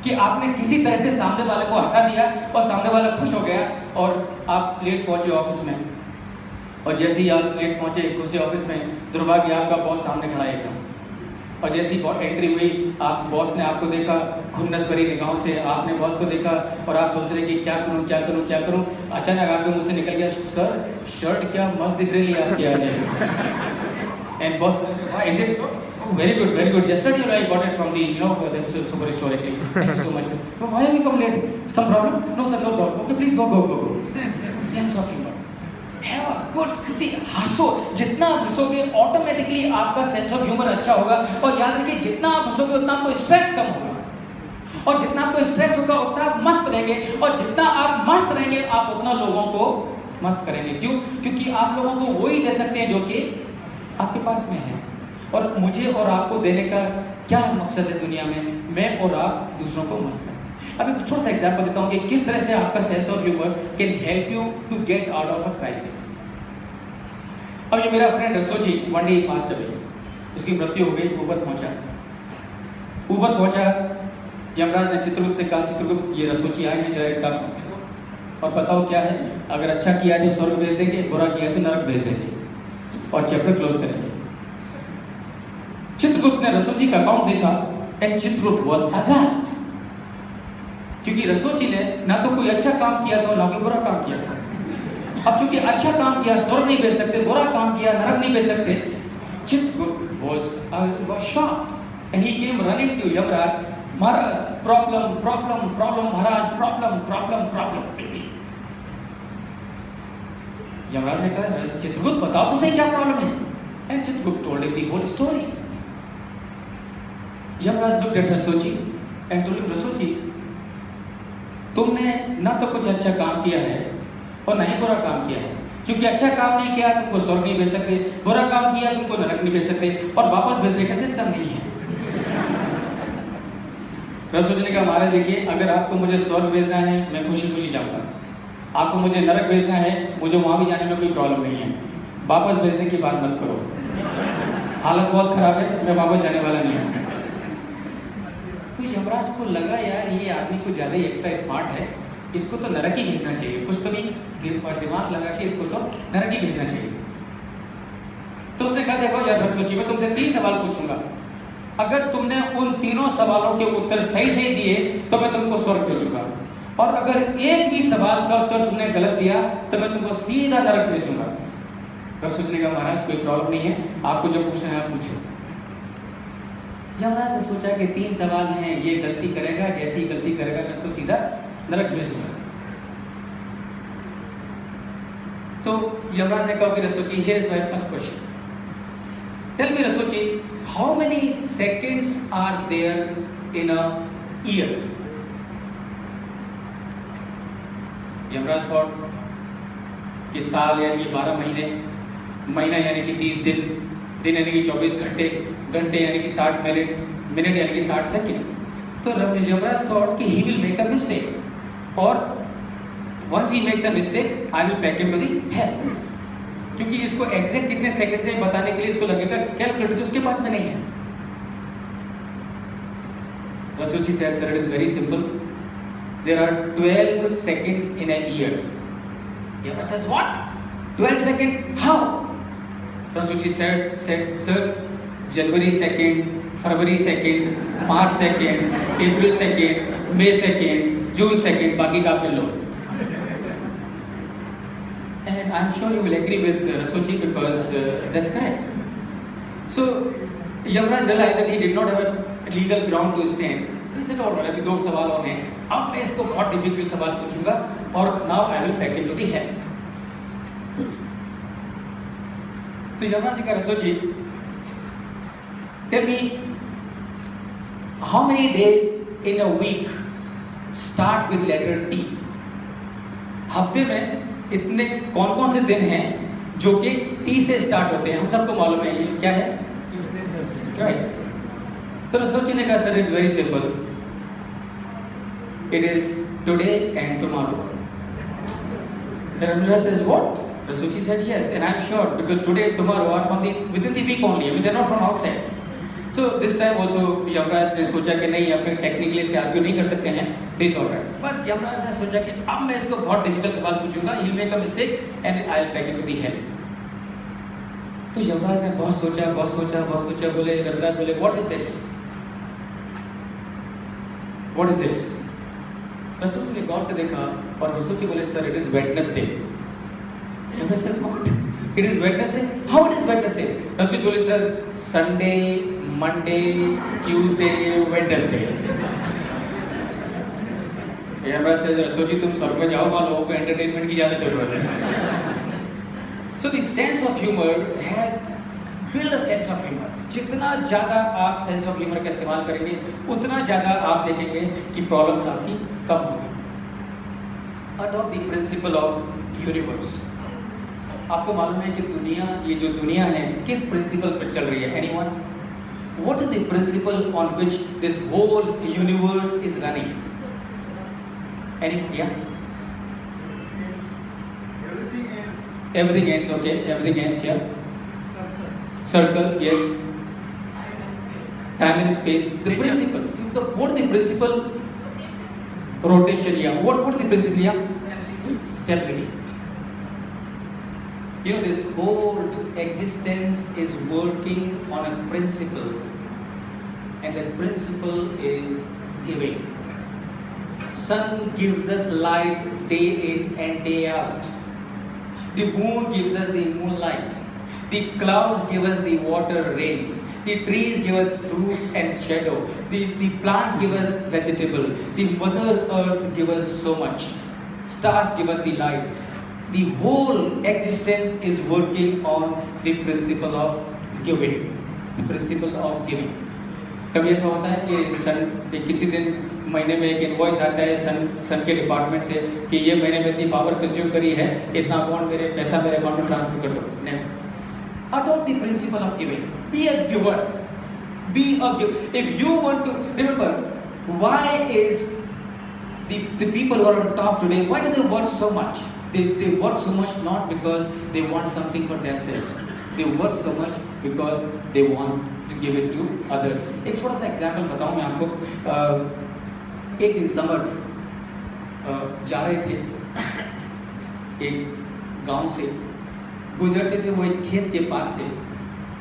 कि आपने किसी तरह से सामने वाले को हंसा दिया और सामने वाला खुश हो गया, और आप लेट पहुंचे ऑफिस में, और जैसे ही आप लेट पहुंचे घुसे ऑफिस में, दुर्भाग्य आपका बॉस सामने खड़ा है एकदम, और जैसी एंट्री हुई, आप बॉस ने आपको देखा, खुन्नस भरी निगाहों से आपने बॉस को देखा, और आप सोच रहे कि क्या करूं क्या करूं क्या करूं। अचानक आपके मुंह से निकल गया, सर शर्ट क्या मस्त दिख रही है आपकी आज। And boss, is it so? Very good, very good. Yesterday I got it from the that super store actually. Thank you so much. So why have you come late? Some problem? No sir, no problem. Okay, please go. Sense of humor. Have a good, see, हंसो। जितना आप हंसोगे automatically आपका sense of humour अच्छा होगा। और याद रखिए, जितना आप हंसोगे उतना आपको स्ट्रेस कम होगा, और जितना आपको स्ट्रेस होगा उतना आप मस्त रहेंगे, और जितना आप मस्त रहेंगे आप उतना लोगों को मस्त करेंगे। क्यों? क्योंकि आप लोगों को वही दे सकते हैं जो कि आपके पास में है। और मुझे और आपको देने का क्या मकसद है दुनिया में? मैं और आप दूसरों को मस्त करें। अब एक छोटा सा एग्जांपल देता हूँ कि किस तरह से आपका sense of humour can help you to get out of a crisis. अब ये मेरा friend Rasoji one day passed away, उसकी मृत्यु हो गई। ऊपर पहुंचा, यमराज ने चित्रगुप्त से कहा, चित्रगुप्त ये रसोजी आए हैं, जरा एक काम करो और बताओ क्या है। अगर अच्छा किया तो स्वर्ग भेज देंगे, बुरा किया तो नरक भेज देंगे, और चैप्टर क्लोज करेंगे। चित्रगुप्त ने रसोजी का अकाउंट देखा, एंड चित्रगुप्त वाज अगेस्ट, क्योंकि रसोजी ने ना तो कोई अच्छा काम किया था, ना कोई बुरा काम किया था। अब चूंकि अच्छा काम किया स्वर्ग नहीं भेज सकते, बुरा काम किया नरक नहीं भेज सकते, Chitragupta was shocked and he came running to Yamraj, Maharaj problem Maharaj, problem. Yamraj ने कहा, चित्रगुप्त बताओ तो सही क्या प्रॉब्लम है। And Chitragupta told him the whole story. Yamraj looked at रसोजी and told him, रसोजी तुमने ना तो कुछ अच्छा काम किया है और ना ही बुरा काम किया है। क्योंकि अच्छा काम नहीं किया तुमको स्वर्ग नहीं भेज सकते, बुरा काम किया तुमको नरक नहीं भेज सकते, और वापस भेजने का सिस्टम नहीं है। रसोजी ने कहा, महाराज देखिए, अगर आपको मुझे स्वर्ग भेजना है मैं खुशी खुशी जाऊंगा, आपको मुझे नरक भेजना है, मुझे वहां भी जाने में कोई प्रॉब्लम नहीं है, वापस भेजने की बात मत करो, हालत बहुत खराब है, मैं वापस जाने वाला नहीं हूँ। तो यमराज को लगा, यार ये आदमी कुछ ज़्यादा ही एक्स्ट्रा स्मार्ट है, इसको तो नरक ही भेजना चाहिए, कुछ तो नहीं दिमाग लगा के इसको तो नरक ही भेजना चाहिए। तो उसने कहा, देखो यार रसोजी, मैं तुमसे 3 सवाल पूछूंगा, अगर तुमने उन तीनों सवालों के उत्तर सही दिए तो मैं तुमको स्वर्ग भेजूंगा, और अगर एक भी सवाल का उत्तर तुमने गलत दिया तो मैं तुमको सीधा नरक भेज दूंगा। रसोजी ने कहा, महाराज कोई प्रॉब्लम नहीं है, आपको जो पूछना है आप पूछो। यमराज ने सोचा कि 3 सवाल हैं, ये गलती करेगा, जैसी गलती करेगा मैं इसको सीधा नरक भेज दूंगा। तो यमराज ने कहा, Rasoji, here is my first question, tell me Rasoji, how many seconds are there in a year? Yamraj thought कि साल यानी कि 12 महीने, महीना यानी कि 30 दिन, दिन यानी कि 24 घंटे, घंटे यानी कि 60 मिनट, मिनट यानी कि 60 सेकंड। तो यमराज थॉट कि he will make a mistake, और once he makes a mistake I will pack him to the hell, क्योंकि इसको एग्जैक्ट कितने सेकंड से बताने के लिए इसको लगेगा कैलकुलेटर तो उसके पास में नहीं है। रसोजी said, sir, it is very simple. There are 12 seconds in a year. Yamraj says, what? 12 seconds? How? Rasuji said, sir, January 2nd, February 2nd, March 2nd, April 2nd, May 2nd, June 2nd, बाकी का आप गिन लो। And I'm sure you will agree with Rasuji because that's correct. So Yamraj realized that he did not have legal ground to stand. तो इसे और अभी 2 सवाल और हैं। अब मैं इसको बहुत डिफिकल्ट सवाल पूछूंगा और now I will back into the hell. तो यमुना जी का सोचिए, tell me how many days in a week start with letter T? हफ्ते में इतने कौन कौन से दिन हैं जो कि टी से स्टार्ट होते हैं? हम सबको मालूम है ये क्या है, क्या है? तो सोचने का sir is very simple, it is today and tomorrow. Ramjas says what? Rasuchi said yes, and I'm sure because today and tomorrow are from within the week only. I mean they're not from outside. So this time also Yamraj ने सोचा कि नहीं अपने technically से argue नहीं कर सकते हैं, this all right. But Yamraj ने सोचा कि अब मैं इसको बहुत डिफिकल्ट सवाल पूछूंगा, he will make a mistake and I will take it to the hell. तो यमराज ने बहुत सोचा, बोले यमराज बोले what is this, what is this? Rasool ने गौर से देखा और रसूल बोले sir it is Wednesday. Yamraj says what? It is Wednesday? How it is Wednesday? Rasool बोले sir Sunday, Monday, Tuesday, Wednesday. Yamraj says Rasool ji तुम स्वर्ग में जाओ, लोगों को एंटरटेनमेंट की ज्यादा जरूरत है। So the sense of humor has built a sense of humor. जितना ज़्यादा आप सेंस ऑफ ह्यूमर का इस्तेमाल करेंगे उतना ज़्यादा आप देखेंगे कि प्रॉब्लम्स आपकी कम होंगी। Adopt the principle of universe. आपको मालूम है कि दुनिया, ये जो दुनिया है किस प्रिंसिपल पर चल रही है? Anyone? What is the principle on which this whole universe is running? Any? या everything ends, okay, everything ends, yeah. Circle, yes. Time and space. The principle. What is the principle? Rotation, yeah. What is the principle, yeah? Stability. You know, this whole existence is working on a principle, and that principle is giving. Sun gives us light day in and day out. The moon gives us the moonlight. The clouds give us the water rains. The trees give us fruit and shadow. The plants give us vegetable. The mother earth gives us so much. Stars give us the light. The whole existence is working on the principle of giving. The principle of giving. कभी ऐसा होता है कि किसी दिन महीने में एक इनवॉइस आता है सन के डिपार्टमेंट से कि ये महीने में इतनी पावर कंज्यूम करी है, इतना अकाउंट मेरे पैसा मेरे अकाउंट में ट्रांसफर कर दो। नहीं। Adopt the principle of giving. Be a giver. Be a giver. If you want to remember why is the people who are on top today, why do they work so much? They work so much not because they want something for themselves. They work so much because they want to give it to others. एक छोटा सा example बताऊं मैं आपको। एक दिन समर्थ जा रहे थे एक गांव से, गुजरते थे वो एक खेत के पास से,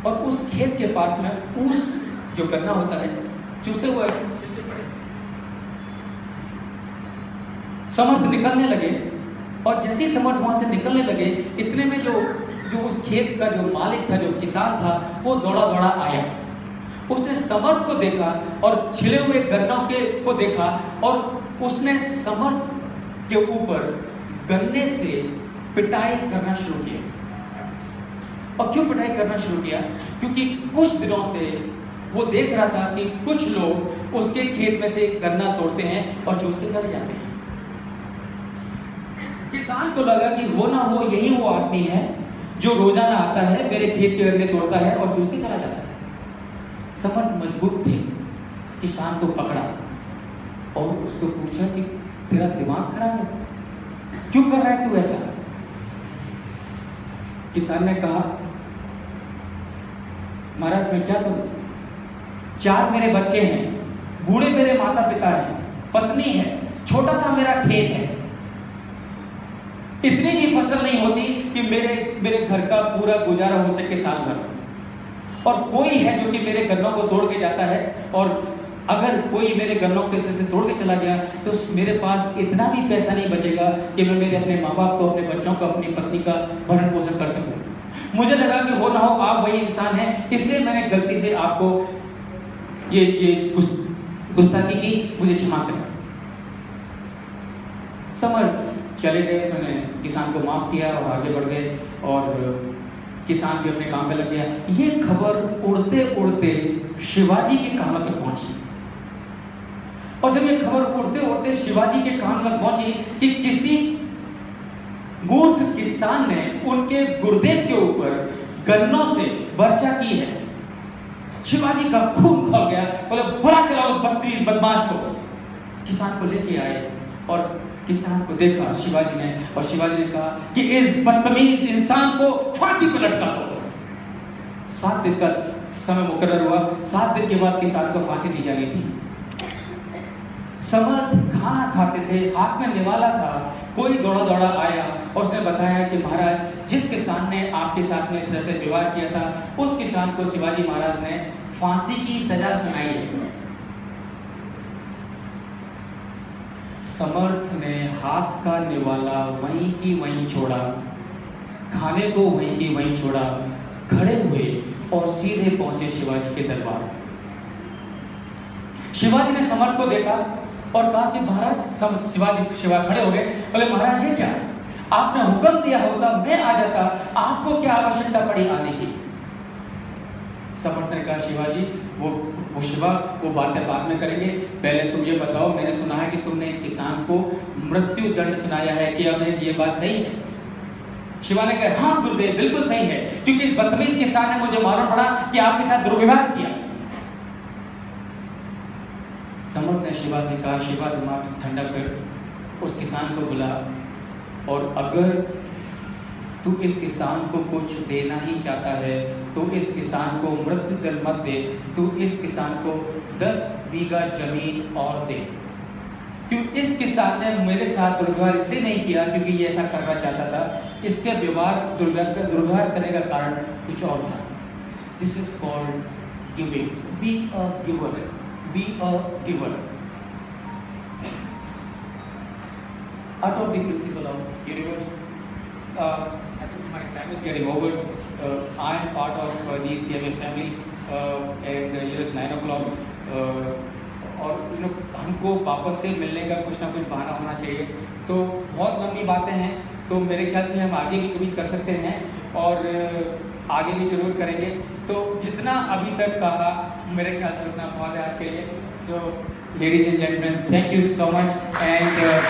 और उस खेत के पास में ऊस जो गन्ना होता है जिससे वो छिलके पड़े। समर्थ निकलने लगे, और जैसे ही समर्थ वहां से निकलने लगे इतने में जो उस खेत का जो मालिक था, जो किसान था, वो दौड़ा दौड़ा आया। उसने समर्थ को देखा और छिले हुए गन्नों को देखा, और उसने समर्थ के ऊपर गन्ने से पिटाई करना शुरू किया। और क्यों पिटाई करना शुरू किया? क्योंकि कुछ दिनों से वो देख रहा था कि कुछ लोग उसके खेत में से गन्ना तोड़ते हैं और चूस के चले जाते हैं। किसान को लगा कि हो ना हो यही वो आदमी है जो रोजाना आता है, मेरे खेत के गन्ने तोड़ता है और चूस के चला जाता है। समर्थ मजबूत थे, किसान को पकड़ा और उसको पूछा कि तेरा दिमाग खराब है, क्यों कर रहा है तू ऐसा? किसान ने कहा, महाराज मैं क्या करूं, 4 मेरे बच्चे हैं, बूढ़े मेरे माता पिता हैं, पत्नी है, छोटा सा मेरा खेत है, इतनी भी फसल नहीं होती कि मेरे घर का पूरा गुजारा हो सके साल भर, और कोई है जो कि मेरे गन्नों को तोड़ के जाता है, और अगर कोई मेरे गन्नों को इस तरह से तोड़ के चला गया तो मेरे पास इतना भी पैसा नहीं बचेगा कि मैं मेरे अपने माँ बाप को, अपने बच्चों को, अपनी पत्नी का भरण पोषण कर सकूं। मुझे लगा कि हो ना हो आप वही इंसान हैं, इसलिए मैंने गलती से आपको ये गुस्ताखी की, मुझे क्षमा करें। समर्थ चले गए, उन्होंने किसान को माफ किया और आगे बढ़ गए और किसान भी अपने काम पे लग गया। ये खबर उड़ते उड़ते शिवाजी के कानों तक पहुंची और जब ये खबर उड़ते उड़ते शिवाजी के कानों तक पहुंची कि किसी मूर्ख किसान ने उनके गुर्दे के ऊपर गन्नों से वर्षा की है, शिवाजी का खून खौल गया। बोले बुला के लाओ उस बदतमीज बदमाश को। किसान को लेके आए और किसान को देखा शिवाजी ने, और शिवाजी ने कहा कि इस बदतमीज इंसान को फांसी पर लटका दो। 7 दिन का समय मुकर्रर हुआ। 7 दिन के बाद किसान को फांसी दी जानी थी। समर्थ खाना खाते थे, हाथ में निवाला था, कोई दौड़ा दौड़ा आया और उसने बताया कि महाराज, जिस किसान ने आपके साथ में इस तरह से व्यवहार किया था, उस किसान को शिवाजी महाराज ने फांसी की सजा सुनाई है। समर्थ ने हाथ का निवाला वहीं की वहीं छोड़ा, खाने को वहीं की वहीं छोड़ा, खड़े हुए और सीधे पहुंचे शिवाजी के दरबार। शिवाजी ने समर्थ को देखा और कहा कि महाराज, शिवा खड़े हो गए। बोले महाराज ये क्या, आपने हुक्म दिया होता मैं आ जाता, आपको क्या आवश्यकता पड़ी आने की। समर्थ ने कहा शिवाजी, वो शिवा, वो बातें बाद में करेंगे, पहले तुम ये बताओ, मैंने सुना है कि तुमने एक किसान को मृत्यु दंड सुनाया है, कि अब ये बात सही है? शिवा ने कहा हाँ गुरुदेव, बिल्कुल सही है, क्योंकि इस बदतमीज किसान ने मुझे मालूम पड़ा कि आपके साथ दुर्व्यवहार किया। समर्थ ने शिवा से कहा शिवा, दिमाग ठंडा कर, उस किसान को बुला, और अगर तू इस किसान को कुछ देना ही चाहता है तो इस किसान को मृत्यु दंड मत दे, तू इस किसान को 10 बीघा जमीन और दे। क्यों इस किसान ने मेरे साथ दुर्व्यवहार इसलिए नहीं किया क्योंकि ये ऐसा करना चाहता था, इसके व्यवहार दुर्व्यवहार करने का कारण कुछ और था। This is called giving, be a giver, be a giver. Out of the principle of universe, I think my time is getting over. I am part of the CMA family and it is 9 o'clock. और हमको वापस से मिलने का कुछ ना कुछ बहाना होना चाहिए। तो बहुत लंबी बातें हैं, तो मेरे ख्याल से हम आगे भी कभी कर सकते हैं और आगे भी जरूर करेंगे। तो जितना अभी तक कहा मेरे ख्याल से उतना बहुत है आज के लिए। So ladies and gentleman, thank you so much and